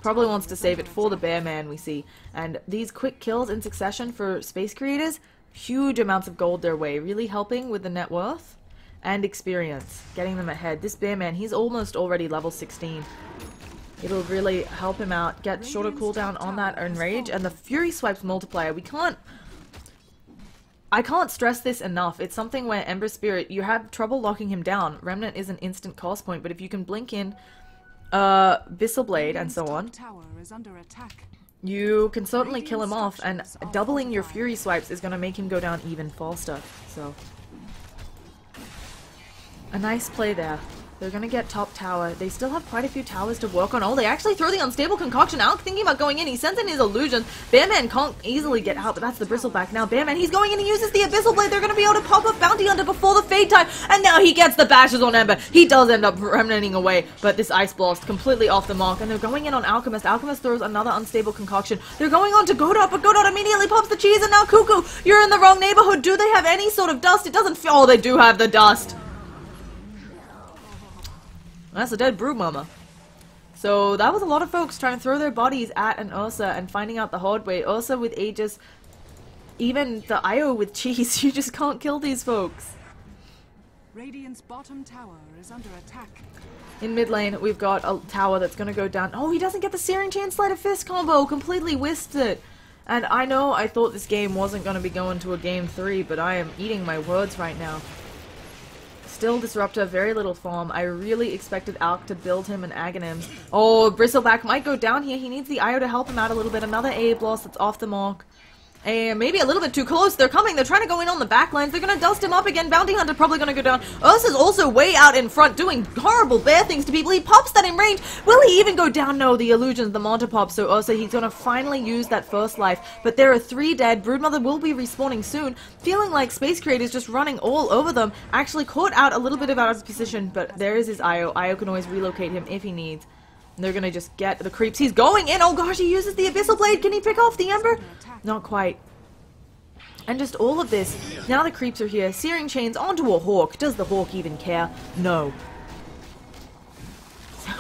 Probably wants to save it for the Bearman, we see. And these quick kills in succession for Space Creators, huge amounts of gold their way. Really helping with the net worth and experience. Getting them ahead. This Bearman, he's almost already level 16. It'll really help him out. Get shorter cooldown on that Enrage. And the Fury Swipes multiplier. I can't stress this enough. It's something where Ember Spirit, you have trouble locking him down. Remnant is an instant cost point, but if you can blink in Abyssal Blade and so on, you can certainly kill him off, and doubling your Fury Swipes is going to make him go down even faster. So, a nice play there. They're gonna get top tower. They still have quite a few towers to work on. Oh, they actually throw the Unstable Concoction out, thinking about going in. He sends in his illusions. Bearman can't easily get out, but that's the Bristleback. Now Bearman, he's going in, he uses the Abyssal Blade. They're gonna be able to pop up Bounty Hunter before the Fade time, and now he gets the bashes on Ember. He does end up remnanting away, but this Ice Blast completely off the mark, and they're going in on Alchemist. Alchemist throws another Unstable Concoction. They're going on to Godot, but Godot immediately pops the cheese, and now Cuckoo, you're in the wrong neighborhood. Do they have any sort of dust? It doesn't feel... Oh, they do have the dust. That's a dead Brood Mama. So that was a lot of folks trying to throw their bodies at an Ursa and finding out the hard way. Ursa with Aegis, even the Io with cheese, you just can't kill these folks. Radiant's bottom tower is under attack. In mid lane, we've got a tower that's gonna go down. Oh, he doesn't get the Searing Chain Sleight of Fist combo. Completely whisked it. And I know I thought this game wasn't gonna be going to a game 3, but I am eating my words right now. Still Disruptor, very little farm. I really expected Alk to build him an Aghanim. Oh, Bristleback might go down here. He needs the IO to help him out a little bit. Another Abe loss that's off the mark. And maybe a little bit too close. They're coming. They're trying to go in on the back lines. They're going to dust him up again. Bounty Hunter probably going to go down. Ursa's also way out in front doing horrible bear things to people. He pops that in range. Will he even go down? No, the illusions, the Manta pop. So Ursa, he's going to finally use that first life. But there are 3 dead. Broodmother will be respawning soon. Feeling like Space Creator is just running all over them. Actually caught out a little bit of out of position. But there is his IO. IO can always relocate him if he needs. And they're going to just get the creeps. He's going in. Oh gosh, he uses the Abyssal Blade. Can he pick off the Ember? Not quite. And just all of this. Now the creeps are here. Searing Chains onto a Hawk. Does the Hawk even care? No. So,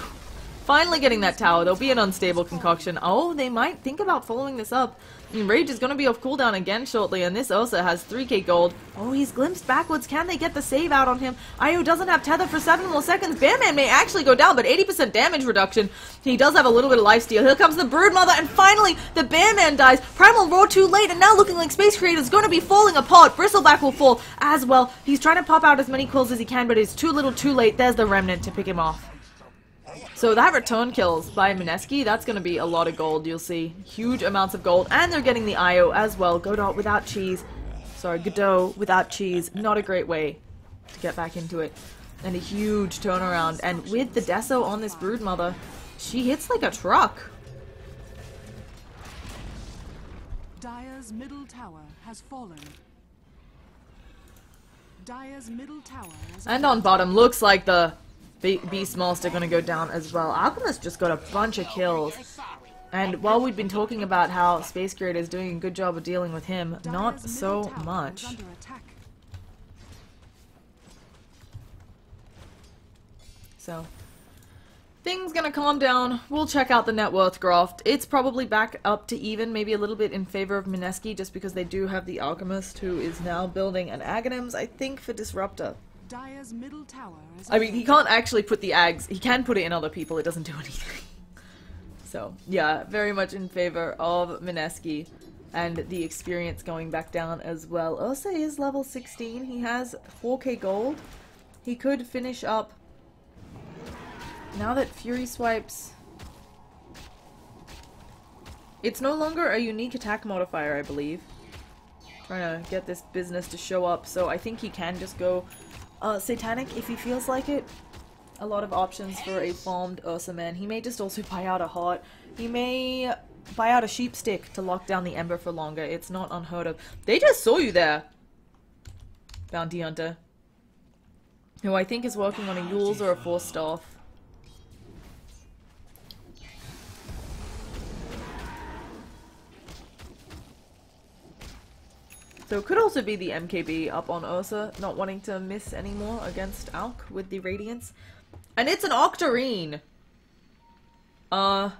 finally getting that tower. There'll be an unstable concoction. Oh, they might think about following this up. Rage is going to be off cooldown again shortly, and this Ursa has 3k gold. Oh, he's glimpsed backwards. Can they get the save out on him? Io doesn't have tether for 7 more seconds. Bearman may actually go down, but 80% damage reduction. He does have a little bit of lifesteal. Here comes the Broodmother, and finally, the Bearman dies. Primal Roar too late, and now looking like Space Creator is going to be falling apart. Bristleback will fall as well. He's trying to pop out as many quills as he can, but it's too little too late. There's the Remnant to pick him off. So that return kills by Mineski, that's going to be a lot of gold, you'll see. Huge amounts of gold, and they're getting the IO as well. Godot without cheese. Sorry, Godot without cheese. Not a great way to get back into it. And a huge turnaround. And with the Deso on this Broodmother, she hits like a truck. Dire's middle tower has fallen. Dire's middle tower is And on bottom, looks like the Beastmaster gonna go down as well. Alchemist just got a bunch of kills. And while we've been talking about how Space Creator is doing a good job of dealing with him, not so much. So, things gonna calm down. We'll check out the net worth graph. It's probably back up to even, maybe a little bit in favor of Mineski, just because they do have the Alchemist, who is now building an Aghanims, I think, for Disruptor. Dire's middle tower is I mean, he can't actually put the Ags. He can put it in other people. It doesn't do anything. So, yeah, very much in favor of Mineski and the experience going back down as well. Ursa is level 16. He has 4k gold. He could finish up. Now that Fury swipes... It's no longer a unique attack modifier, I believe. Trying to get this business to show up, so I think he can just go Satanic if he feels like it. A lot of options for a farmed Ursa man. He may just also buy out a heart. He may buy out a sheep stick to lock down the Ember for longer. It's not unheard of. They just saw you there, Bounty Hunter. Who I think is working on a Yule's or a Force Staff. So it could also be the MKB up on Ursa, not wanting to miss anymore against Alk with the Radiance. And it's an Octarine! I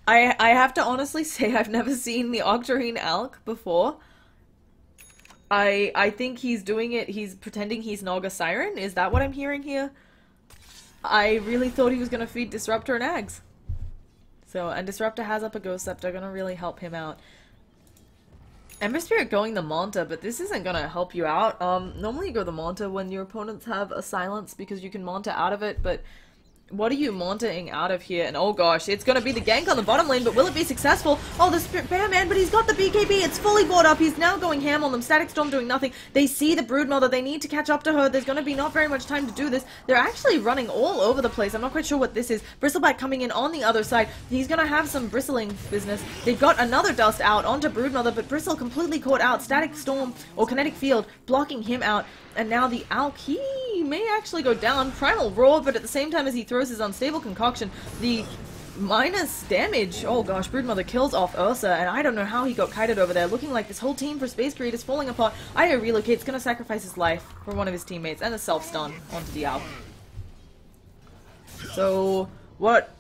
have to honestly say I've never seen the Octarine Alk before. I think he's doing it, he's pretending he's Naga Siren? Is that what I'm hearing here? I really thought he was gonna feed Disruptor and Ags. So, and Disruptor has up a Ghost Scepter, gonna really help him out. Ember Spirit going the Manta, but this isn't gonna help you out. Normally you go the Manta when your opponents have a Silence because you can Manta out of it, but what are you Mantaing out of here? And oh gosh, it's gonna be the gank on the bottom lane, but will it be successful? Oh, the Spirit Bearman, but he's got the BKB, it's fully bought up, he's now going ham on them. Static Storm doing nothing. They see the Broodmother, they need to catch up to her, there's gonna be not very much time to do this. They're actually running all over the place, I'm not quite sure what this is. Bristleback coming in on the other side, he's gonna have some bristling business. They've got another dust out onto Broodmother, but Bristle completely caught out. Static Storm, or Kinetic Field, blocking him out. And now the Alk, he may actually go down. Primal Roar, but at the same time as he throws his unstable concoction, the minus damage. Oh gosh, Broodmother kills off Ursa, and I don't know how he got kited over there. Looking like this whole team for Space Creator is falling apart. Io relocates, gonna sacrifice his life for one of his teammates, and a self-stun onto the Alk. So, what?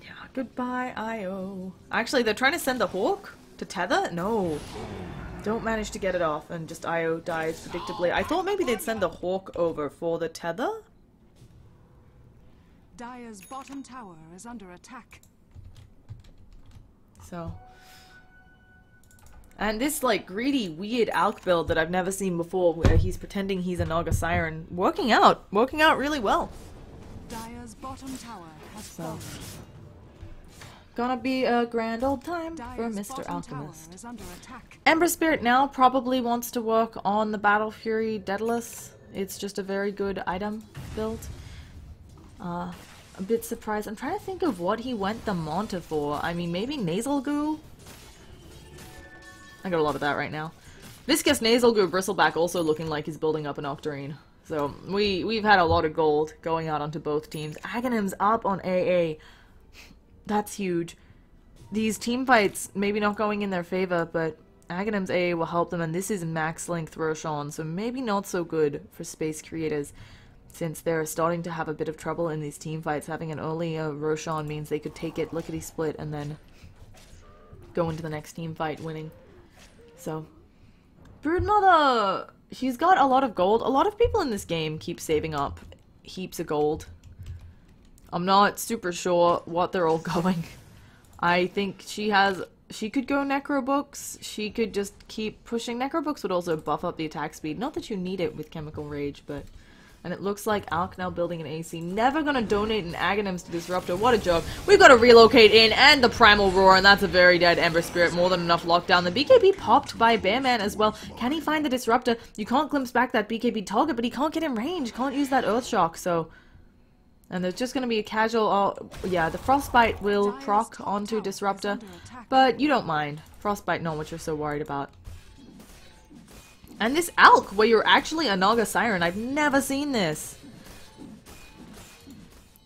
Yeah, goodbye, Io. Actually, they're trying to send the Hawk to tether? No. Don't manage to get it off, and just IO dies predictably. I thought maybe they'd send the Hawk over for the tether? Dire's bottom tower is under attack. So... And this, like, greedy, weird Alk build that I've never seen before, where he's pretending he's a Naga Siren, working out really well. Dire's bottom tower has fallen. Gonna be a grand old time for Dire's Mr. bottom Alchemist. tower is under attack. Ember Spirit now probably wants to work on the Battle Fury Daedalus. It's just a very good item build. A bit surprised. I'm trying to think of what he went the Manta for. I mean, maybe Nasal Goo? I got a lot of that right now. Viscous Nasal Goo Bristleback also looking like he's building up an Octarine. So, we've had a lot of gold going out onto both teams. Aghanim's up on AA. That's huge. These team fights, maybe not going in their favor, but Aghanim's AA will help them, and this is max length Roshan, so maybe not so good for Space Creators, since they're starting to have a bit of trouble in these team fights. Having an early Roshan means they could take it lickety-split and then go into the next team fight winning. So, Broodmother, she's got a lot of gold. A lot of people in this game keep saving up heaps of gold. I'm not super sure what they're all going. I think she could go Necro Books. She could just keep pushing. Necro Books would also buff up the attack speed. Not that you need it with Chemical Rage, but... And it looks like Alk now building an AC. Never gonna donate an Aghanims to Disruptor. What a joke. We've got to relocate in and the Primal Roar, and that's a very dead Ember Spirit. More than enough lockdown. The BKB popped by Bearman as well. Can he find the Disruptor? You can't glimpse back that BKB target, but he can't get in range. Can't use that Earth Shock, so... And there's just gonna be a casual... yeah, the Frostbite will proc onto Disruptor, but you don't mind. Frostbite, not what you're so worried about. And this Alk, where you're actually a Naga Siren, I've never seen this.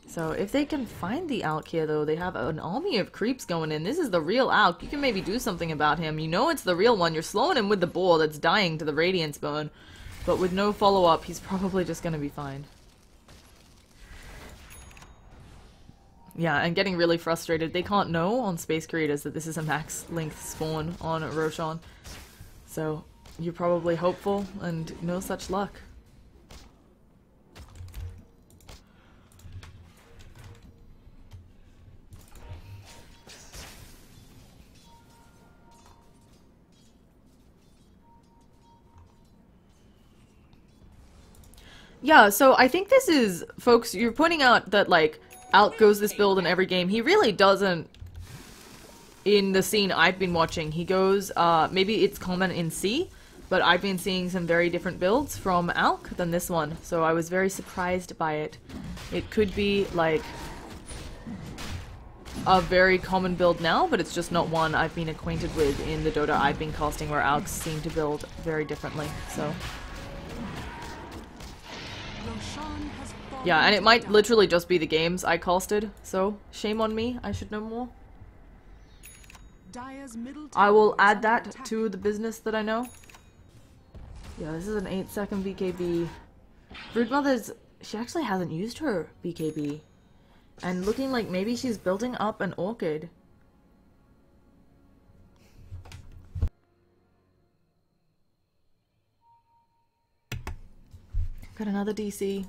So if they can find the Alk here, though, they have an army of creeps going in. This is the real Alk. You can maybe do something about him. You know it's the real one. You're slowing him with the boar that's dying to the Radiance Burn. But with no follow-up, he's probably just gonna be fine. Yeah, and getting really frustrated. They can't know on Space Creators that this is a max length spawn on Roshan. So... You're probably hopeful, and no such luck. Yeah, so I think this is, folks, you're pointing out that, like, Alk goes this build in every game. He really doesn't. In the scene I've been watching, he goes, maybe it's common in C, but I've been seeing some very different builds from Alk than this one, so I was very surprised by it. It could be, like, a very common build now, but it's just not one I've been acquainted with in the Dota I've been casting, where Alks seem to build very differently, so... Yeah, and it might literally just be the games I casted, so shame on me, I should know more. I will add that to the business that I know. Yeah, this is an 8-second BKB. Broodmother's... She actually hasn't used her BKB. And looking like maybe she's building up an Orchid. Got another DC.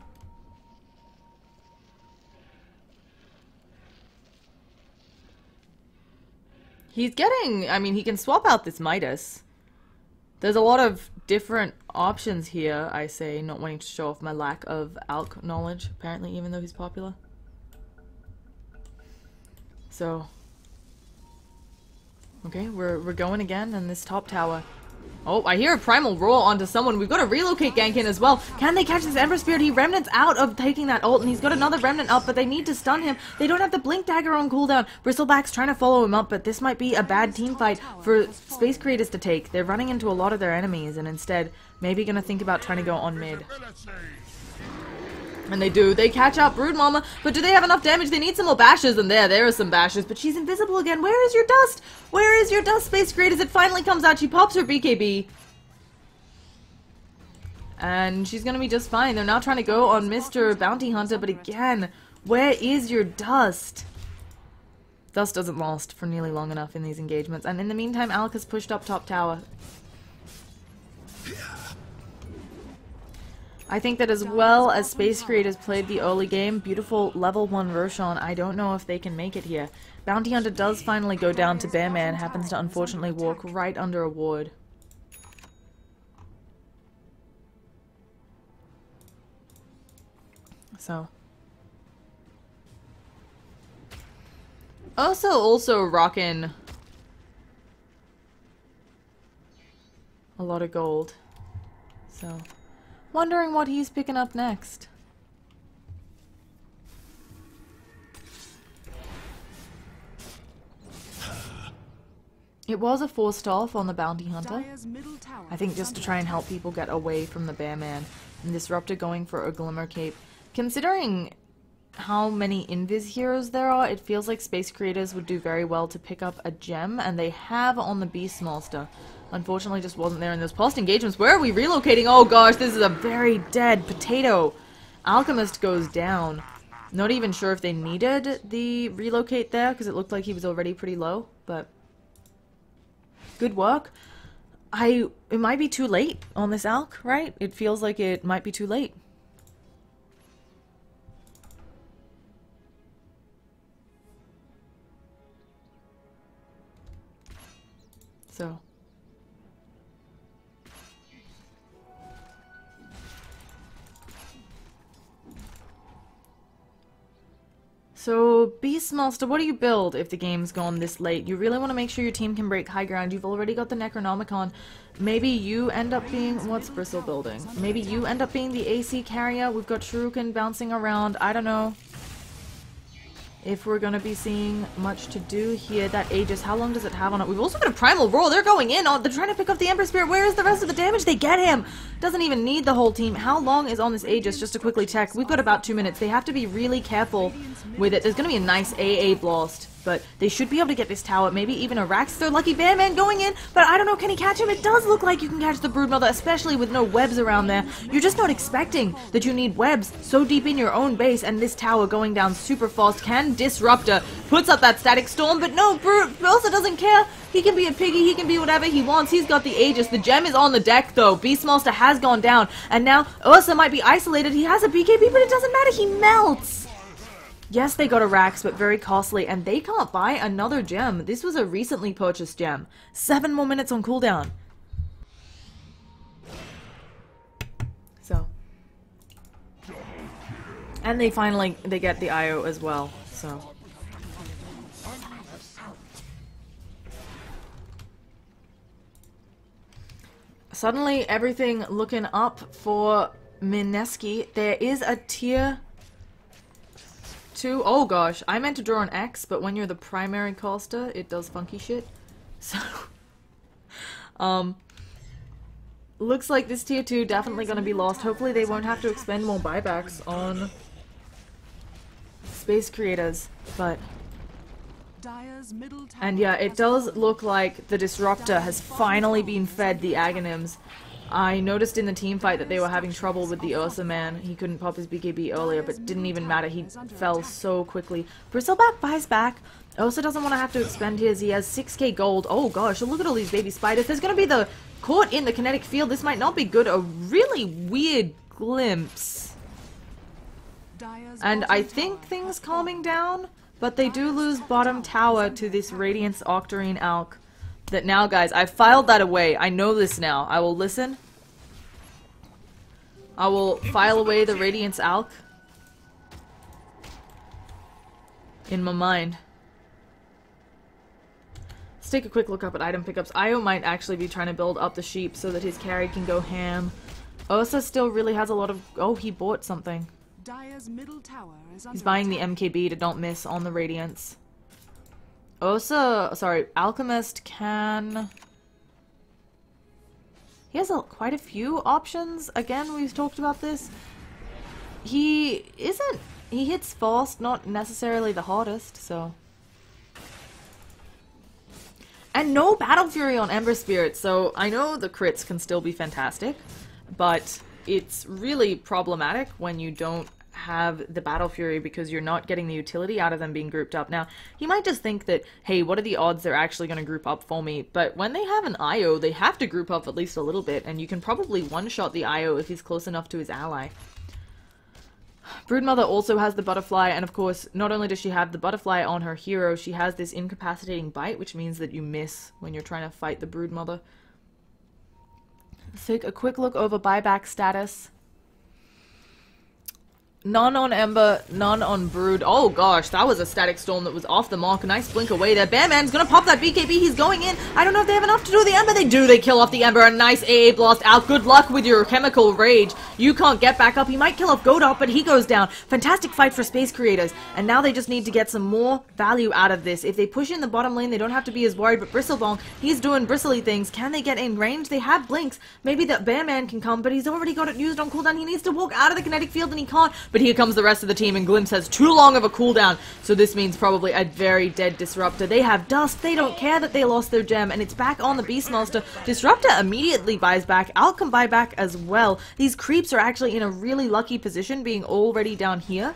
He's getting... I mean, he can swap out this Midas. There's a lot of different options here, I say, not wanting to show off my lack of Alk knowledge, apparently, even though he's popular. So... Okay, we're going again in this top tower. Oh, I hear a Primal Roar onto someone. We've got to relocate Gankin as well. Can they catch this Ember Spirit? He Remnant's out of taking that ult, and he's got another Remnant up, but they need to stun him. They don't have the Blink Dagger on cooldown. Bristleback's trying to follow him up, but this might be a bad team fight for Space Creators to take. They're running into a lot of their enemies, and instead, maybe gonna think about trying to go on mid. And they do. They catch up Broodmama, but do they have enough damage? They need some more bashes, and there are some bashes, but she's invisible again. Where is your dust? Where is your dust, Space Creators? It finally comes out. She pops her BKB. And she's gonna be just fine. They're now trying to go on Mr. Bounty Hunter, but again, where is your dust? Dust doesn't last for nearly long enough in these engagements. And in the meantime, Alk has pushed up top tower. I think that as well as Space Creators played the early game, beautiful level 1 Roshan, I don't know if they can make it here. Bounty Hunter does finally go down to Bearman, happens to unfortunately walk right under a ward. So. Also rocking a lot of gold. So, wondering what he's picking up next. It was a forced off on the Bounty Hunter. I think just to try and help people get away from the Bearman. And Disruptor going for a Glimmer Cape. Considering how many Invis heroes there are, it feels like Space Creators would do very well to pick up a gem, and they have on the Beastmaster. Unfortunately, just wasn't there in those past engagements. Where are we relocating? Oh gosh, this is a very dead potato. Alchemist goes down. Not even sure if they needed the relocate there, because it looked like he was already pretty low, but good work. It might be too late on this Alch, right? It feels like it might be too late. So, Beastmaster, what do you build if the game's gone this late? You really want to make sure your team can break high ground. You've already got the Necronomicon. Maybe you end up being... What's Bristle building? Maybe you end up being the AC carrier. We've got Shuriken bouncing around. I don't know if we're going to be seeing much to do here. That Aegis, how long does it have on it? We've also got a Primal Roar. They're going in. They're trying to pick up the Ember Spirit. Where is the rest of the damage? They get him. Doesn't even need the whole team. How long is on this Aegis? Just to quickly check. We've got about 2 minutes. They have to be really careful with it. There's going to be a nice AA blast, but they should be able to get this tower. Maybe even a Rax. They're lucky Bearman going in, but I don't know. Can he catch him? It does look like you can catch the Broodmother, especially with no webs around there. You're just not expecting that you need webs so deep in your own base, and this tower going down super fast. Can Disruptor puts up that Static Storm, but no, Ursa doesn't care. He can be a piggy, he can be whatever he wants. He's got the Aegis. The gem is on the deck, though. Beastmaster has gone down, and now Ursa might be isolated. He has a BKB, but it doesn't matter. He melts. Yes, they got a Rax, but very costly, and they can't buy another gem. This was a recently purchased gem. 7 more minutes on cooldown. So. And they get the IO as well, so. Suddenly, everything looking up for Mineski. There is a tier 2. Oh gosh, I meant to draw an X, but when you're the primary caster, it does funky shit. So, looks like this tier 2 definitely gonna be lost. Hopefully they won't have to expend more buybacks on Space Creators, but... And yeah, it does look like the Disruptor has finally been fed the Aghanims. I noticed in the team fight that they were having trouble with the Ursa man. He couldn't pop his BKB earlier, but it didn't even matter. He fell so quickly. Bristleback buys back. Ursa doesn't want to have to expend his. He has 6k gold. Oh gosh, look at all these baby spiders. There's going to be the caught in the kinetic field. This might not be good. A really weird glimpse. And I think things calming down, but they do lose bottom tower to this Radiance Octarine Alch. That now, guys, I've filed that away. I know this now. I will listen. I will file away the Radiance Alch in my mind. Let's take a quick look up at item pickups. Io might actually be trying to build up the sheep so that his carry can go ham. Ursa still really has a lot of... Oh, he bought something. He's buying the MKB to don't miss on the Radiance. Alchemist can... He has quite a few options. Again, we've talked about this. He hits fast, not necessarily the hardest, so... And no Battle Fury on Ember Spirit, so I know the crits can still be fantastic, but it's really problematic when you don't have the Battle Fury because you're not getting the utility out of them being grouped up. Now, he might just think that, hey, what are the odds they're actually going to group up for me? But when they have an IO, they have to group up at least a little bit, and you can probably one-shot the IO if he's close enough to his ally. Broodmother also has the butterfly, and of course, not only does she have the butterfly on her hero, she has this incapacitating bite, which means that you miss when you're trying to fight the Broodmother. Let's take a quick look over buyback status. None on Ember, none on Brood. Oh gosh, that was a static storm that was off the mark. A nice blink away there. Bearman's gonna pop that BKB. He's going in. I don't know if they have enough to do the Ember. They do. They kill off the Ember. A nice AA blast out. Good luck with your chemical rage. You can't get back up. He might kill off Godot, but he goes down. Fantastic fight for Space Creators. And now they just need to get some more value out of this. If they push in the bottom lane, they don't have to be as worried. But Bristlebong, he's doing bristly things. Can they get in range? They have blinks. Maybe that Bearman can come, but he's already got it used on cooldown. He needs to walk out of the kinetic field, and he can't. But here comes the rest of the team, and Glimpse has too long of a cooldown, so this means probably a very dead Disruptor. They have Dust, they don't care that they lost their gem, and it's back on the Beastmaster. Disruptor immediately buys back. Alk can buy back as well. These creeps are actually in a really lucky position, being already down here.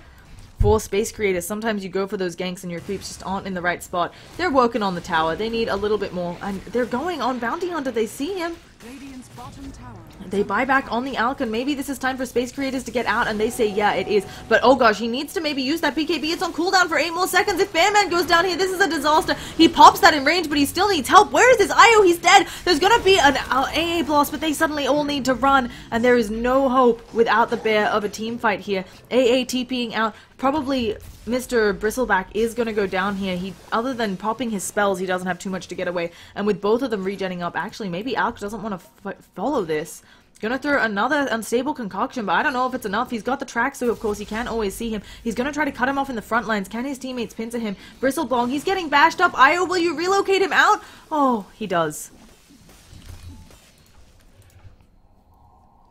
For Space Creators, sometimes you go for those ganks and your creeps just aren't in the right spot. They're working on the tower. They need a little bit more, and they're going on Bounty Hunter. They see him. Radiant's bottom tower. They buy back on the Alk, and maybe this is time for Space Creators to get out, and they say, yeah, it is. But, oh gosh, he needs to maybe use that BKB. It's on cooldown for 8 more seconds. If Bearman goes down here, this is a disaster. He pops that in range, but he still needs help. Where is his IO? He's dead. There's gonna be an AA blast, but they suddenly all need to run, and there is no hope without the bear of a team fight here. AA TPing out. Probably Mr. Bristleback is going to go down here. He, other than popping his spells, he doesn't have too much to get away. And with both of them regenning up, actually, maybe Alk doesn't want to follow this. Gonna throw another unstable concoction, but I don't know if it's enough. He's got the track, so of course he can't always see him. He's gonna try to cut him off in the front lines. Can his teammates pincer him? Bristlebong, he's getting bashed up. Io, will you relocate him out? Oh, he does.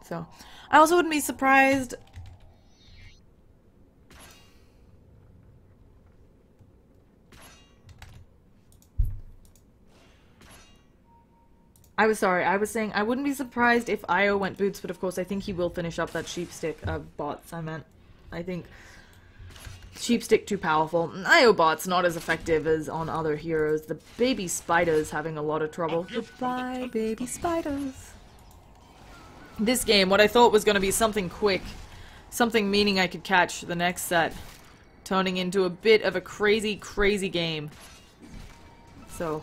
So, I also wouldn't be surprised. I was saying I wouldn't be surprised if Io went boots, but of course I think he will finish up that sheepstick bots, I think sheepstick too powerful. Io bot's not as effective as on other heroes. The baby spider's having a lot of trouble. Goodbye, baby spiders. This game, what I thought was going to be something quick, something meaning I could catch the next set, turning into a bit of a crazy, crazy game. So...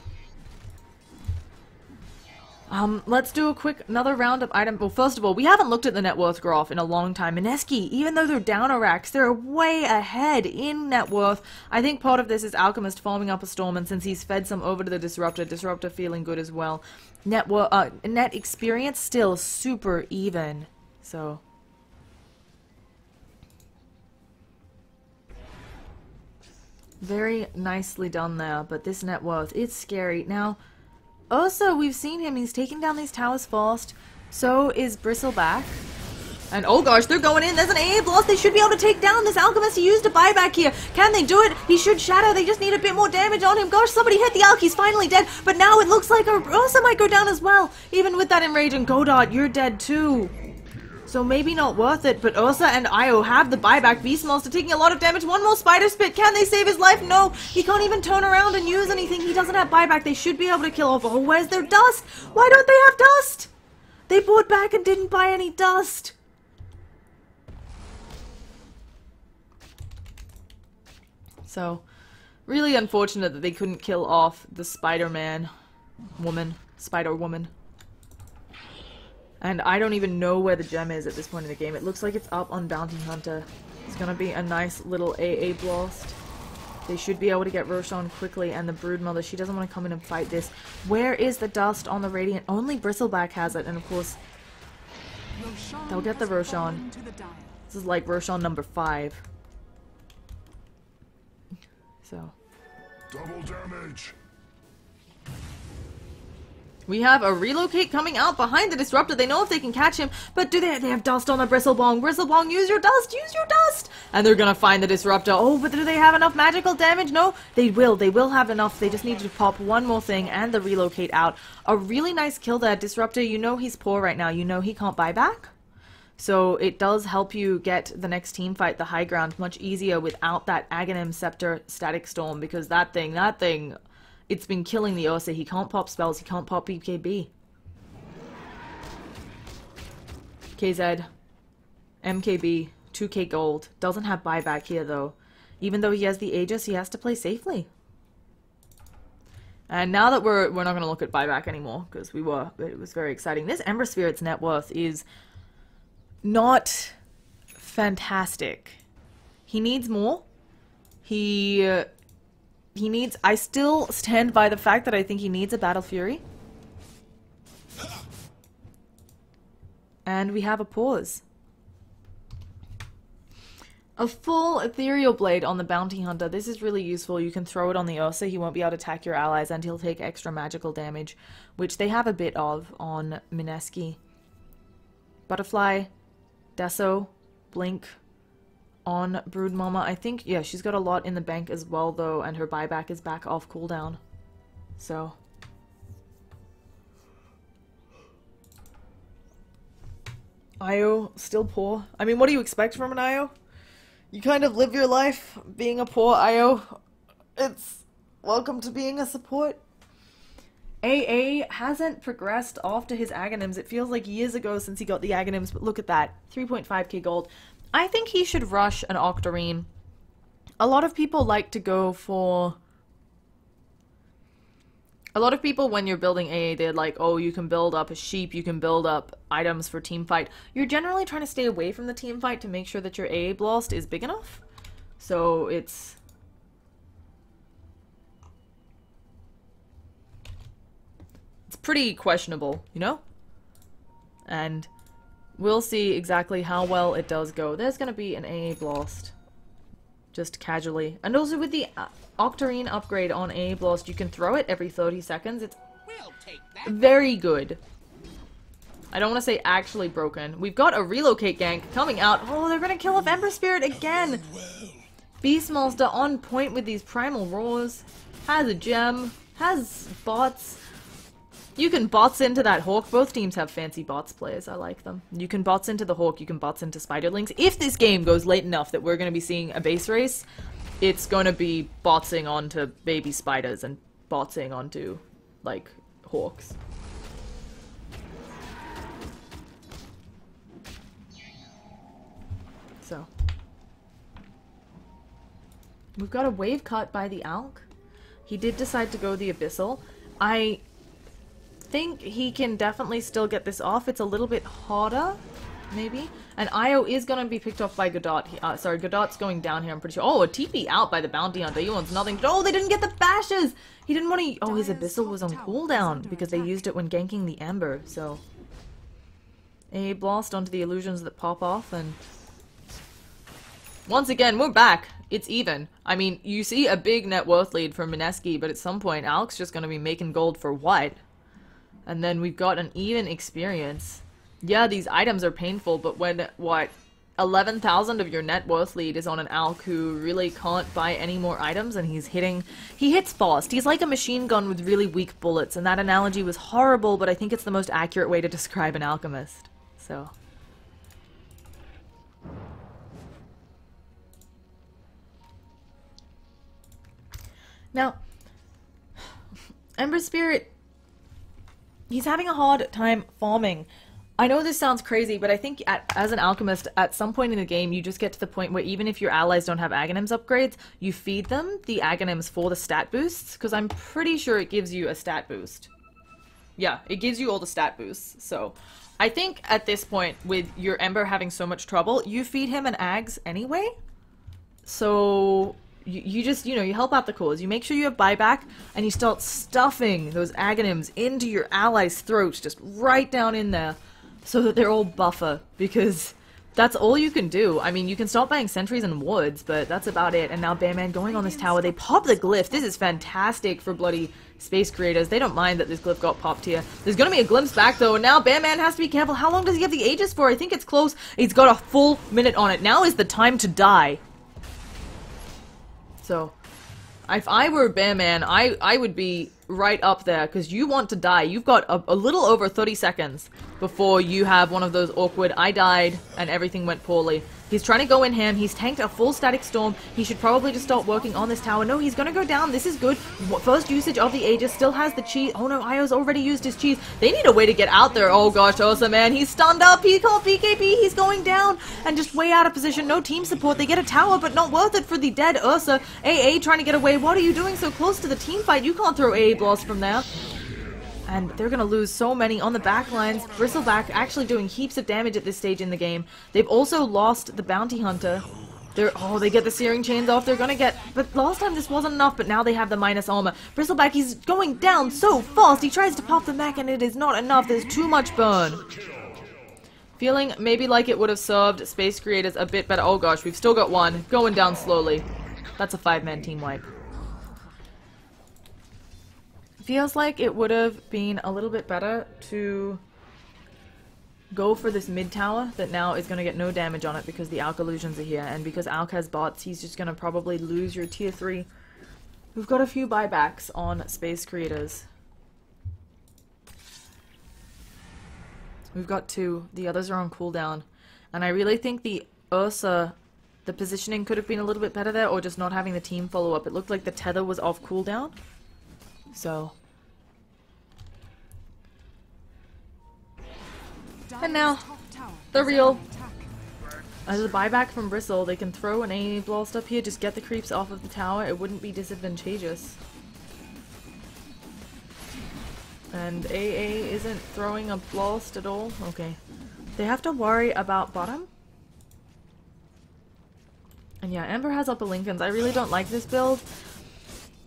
let's do a quick, another round of item. Well, first of all, we haven't looked at the net worth graph in a long time. Mineski, even though they're down a racks, they're way ahead in net worth. I think part of this is Alchemist farming up a storm, and since he's fed some over to the Disruptor, Disruptor feeling good as well. Net experience still super even. So... very nicely done there, but this net worth, it's scary. Now... also, we've seen him. He's taking down these towers fast. So is Bristleback. And oh gosh, they're going in. There's an AA blast. They should be able to take down this Alchemist. He used a buyback here. Can they do it? He should shatter. They just need a bit more damage on him. Gosh, somebody hit the Alk. He's finally dead. But now it looks like Ursa might go down as well. Even with that enrage, and Godot, you're dead too. So maybe not worth it, but Ursa and Io have the buyback. Beastmaster taking a lot of damage. One more Spider Spit. Can they save his life? No. He can't even turn around and use anything. He doesn't have buyback. They should be able to kill off. Oh, where's their dust? Why don't they have dust? They bought back and didn't buy any dust. So, really unfortunate that they couldn't kill off the Spider-Man woman. Spider-Woman. And I don't even know where the gem is at this point in the game. It looks like it's up on Bounty Hunter. It's gonna be a nice little AA blast. They should be able to get Roshan quickly, and the Broodmother, she doesn't want to come in and fight this. Where is the dust on the Radiant? Only Bristleback has it, and of course, they'll get the Roshan. This is like Roshan number 5. So. Double damage. We have a relocate coming out behind the Disruptor. They know if they can catch him, but do they have dust on the Bristlebong? Bristlebong, use your dust! Use your dust! And they're gonna find the Disruptor. Oh, but do they have enough magical damage? No, they will. They will have enough. They just need to pop one more thing and the relocate out. A really nice kill there. Disruptor, you know he's poor right now. You know he can't buy back. So it does help you get the next team fight, the high ground, much easier without that Aghanim Scepter Static Storm, because that thing, it's been killing the Ursa. He can't pop spells, he can't pop BKB. KZ, MKB, 2k gold. Doesn't have buyback here though. Even though he has the Aegis, he has to play safely. And now that we're not going to look at buyback anymore, because it was very exciting. This Ember Spirit's net worth is not fantastic. He needs more. He needs... I still stand by the fact that I think he needs a Battle Fury. And we have a pause. A full Ethereal Blade on the Bounty Hunter. This is really useful. You can throw it on the Ursa. He won't be able to attack your allies, and he'll take extra magical damage, which they have a bit of on Mineski. Butterfly, Deso, Blink on Brood Mama. I think, yeah, she's got a lot in the bank as well, though, and her buyback is back off cooldown. So... Io, still poor. I mean, what do you expect from an Io? You kind of live your life being a poor IO. It's welcome to being a support. AA hasn't progressed after his Aghanims. It feels like years ago since he got the Aghanims, but look at that. 3.5k gold. I think he should rush an Octarine. A lot of people like to go for... A lot of people, when you're building AA, they're like, oh, you can build up a sheep, you can build up items for team fight. You're generally trying to stay away from the team fight to make sure that your AA blast is big enough. So it's pretty questionable, you know? And we'll see exactly how well it does go. There's going to be an AA blast. Just casually. And also with the Octarine upgrade on AA Blast, you can throw it every 30 seconds. It's very good. I don't want to say actually broken. We've got a relocate gank coming out. Oh, they're going to kill off Ember Spirit again. Beastmaster on point with these primal roars. Has a gem. Has bots. You can bots into that Hawk. Both teams have fancy bots players. I like them. You can bots into the Hawk. You can bots into Spiderlings. If this game goes late enough that we're going to be seeing a base race, it's going to be botsing onto baby spiders and botsing onto, like, Hawks. So. We've got a wave cut by the Alk. He did decide to go the Abyssal. I think he can definitely still get this off. It's a little bit harder, maybe. And Io is going to be picked off by Godot. Sorry, Godot's going down here, I'm pretty sure. Oh, a TP out by the Bounty Hunter. He wants nothing. Oh, they didn't get the bashes! He didn't want to... Oh, his Abyssal was on cooldown because they used it when ganking the Ember, so... A blast onto the illusions that pop off, and... Once again, we're back. It's even. I mean, you see a big net worth lead from Mineski, but at some point, Alk's just going to be making gold for what? And then we've got an even experience. Yeah, these items are painful, but when, what, 11,000 of your net worth lead is on an Alk who really can't buy any more items, and he hits fast. He's like a machine gun with really weak bullets, and that analogy was horrible, but I think it's the most accurate way to describe an alchemist. So... Now, Ember Spirit, he's having a hard time farming. I know this sounds crazy, but I think as an alchemist, at some point in the game, you just get to the point where even if your allies don't have Aghanims upgrades, you feed them the Aghanims for the stat boosts, because I'm pretty sure it gives you a stat boost. Yeah, it gives you all the stat boosts, so... I think at this point, with your Ember having so much trouble, you feed him an Ags anyway, so... You just, you know, you help out the cause. You make sure you have buyback, and you start stuffing those Aghanims into your allies' throats, just right down in there, so that they're all buffer, because that's all you can do. I mean, you can start buying sentries and wards, but that's about it. And now Bearman going on this tower. They pop the glyph. This is fantastic for bloody space creators. They don't mind that this glyph got popped here. There's gonna be a glimpse back, though, and now Bearman has to be careful. How long does he have the Aegis for? I think it's close. He's got a full minute on it. Now is the time to die. So, if I were Bearman, I would be right up there, because you want to die. You've got a little over 30 seconds before you have one of those awkward, I died, and everything went poorly. He's trying to go in ham. He's tanked a full static storm. He should probably just start working on this tower. No, he's going to go down. This is good. First usage of the Aegis. Still has the cheese. Oh no, Io's already used his cheese. They need a way to get out there. Oh gosh, Ursa, man. He's stunned up. He can't BKB. He's going down. And just way out of position. No team support. They get a tower, but not worth it for the dead Ursa. AA trying to get away. What are you doing so close to the team fight? You can't throw AA blast from there. And they're going to lose so many on the back lines. Bristleback actually doing heaps of damage at this stage in the game. They've also lost the Bounty Hunter. They get the Searing Chains off. They're going to get... But last time this wasn't enough, but now they have the minus armor. Bristleback, he's going down so fast. He tries to pop the mech, and it is not enough. There's too much burn. Feeling maybe like it would have served Space Creators a bit better. Oh gosh, we've still got one. Going down slowly. That's a 5-man team wipe. Feels like it would have been a little bit better to go for this mid tower that now is going to get no damage on it because the Alk illusions are here, and because Alk has bots, he's just going to probably lose your tier 3. We've got a few buybacks on Space Creators. We've got 2. The others are on cooldown. And I really think the Ursa, the positioning could have been a little bit better there, or just not having the team follow up. It looked like the tether was off cooldown. So, and now, the real, as a buyback from Bristle, they can throw an AA blast up here, just get the creeps off of the tower. It wouldn't be disadvantageous. And AA isn't throwing a blast at all. Okay. They have to worry about bottom. And yeah, Ember has upper Lincolns. I really don't like this build.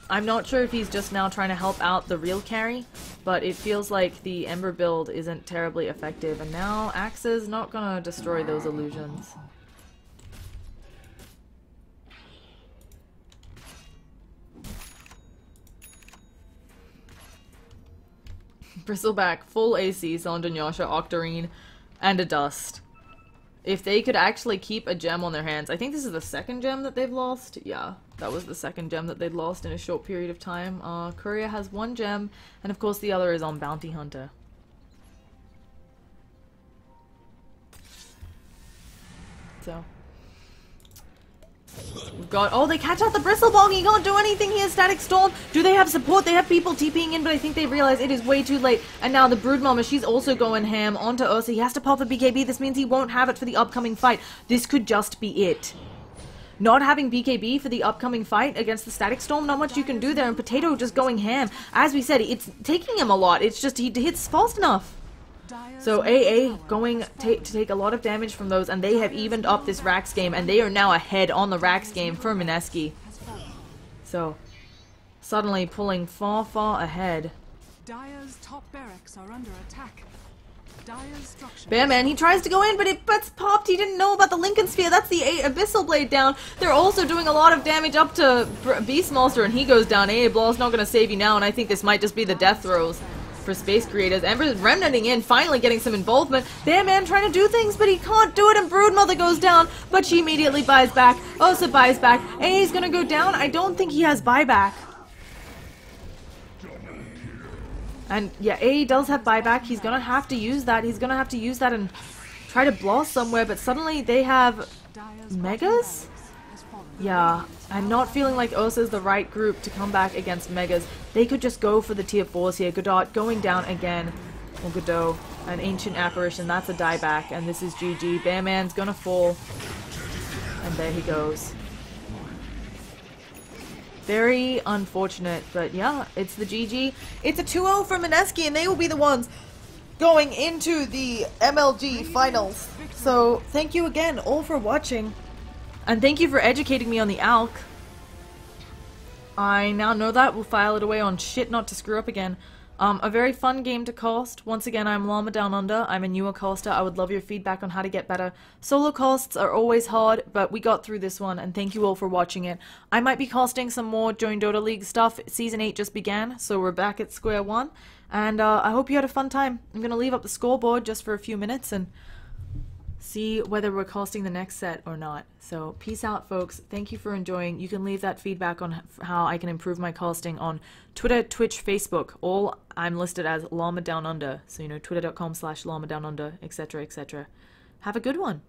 I'm not sure if he's just now trying to help out the real carry, but it feels like the Ember build isn't terribly effective, and now Axe's not gonna destroy those illusions. Bristleback, full AC, Sanjanyasha, Octarine, and a Dust. If they could actually keep a gem on their hands. I think this is the second gem that they've lost. Yeah, that was the second gem that they'd lost in a short period of time. Courier has 1 gem, and of course the other is on Bounty Hunter. So, we've got... Oh, they catch out the Bristlebong! He can't do anything here! Static Storm! Do they have support? They have people TPing in, but I think they realize it is way too late. And now the Brood Mama, she's also going ham onto Ursa. He has to pop a BKB. This means he won't have it for the upcoming fight. This could just be it. Not having BKB for the upcoming fight against the Static Storm, not much you can do there. And Potato just going ham. As we said, it's taking him a lot. It's just he hits fast enough. So AA going to take a lot of damage from those, and they have evened up this Rax game, and they are now ahead on the Rax game for Mineski. So, suddenly pulling far, far ahead. Dire's top barracks are under attack. Dire's structure. Bearman, he tries to go in, but it's popped. He didn't know about the Lincoln Sphere. That's the Abyssal Blade down. They're also doing a lot of damage up to Beast Monster, and he goes down. AA Blaw's not going to save you now, and I think this might just be the death throws for Space Creators. Ember's remnanting in, finally getting some involvement. Bearman trying to do things, but he can't do it, and Broodmother goes down, but she immediately buys back. Ursa buys back. AA's gonna go down. I don't think he has buyback. And yeah, AA does have buyback. He's gonna have to use that. He's gonna have to use that and try to blast somewhere, but suddenly they have Megas? Yeah, I'm not feeling like Ursa's the right group to come back against Megas. They could just go for the tier 4s here. Godot going down again. Or Godot. An Ancient Apparition. That's a dieback. And this is GG. Bearman's gonna fall. And there he goes. Very unfortunate. But yeah, it's the GG. It's a 2-0 for Mineski, and they will be the ones going into the MLG finals. So thank you again all for watching. And thank you for educating me on the Alk. I now know that. We'll file it away on shit not to screw up again. A very fun game to cast. Once again, I'm Llama Down Under. I'm a newer caster. I would love your feedback on how to get better. Solo casts are always hard, but we got through this one, and thank you all for watching it. I might be casting some more Join Dota League stuff. Season 8 just began, so we're back at square one. And I hope you had a fun time. I'm going to leave up the scoreboard just for a few minutes and see whether we're casting the next set or not. So peace out, folks. Thank you for enjoying. You can leave that feedback on how I can improve my casting on Twitter, Twitch, Facebook. All I'm listed as Llama Down Under. So, you know, twitter.com/llamadownunder, etc., etc. Have a good one.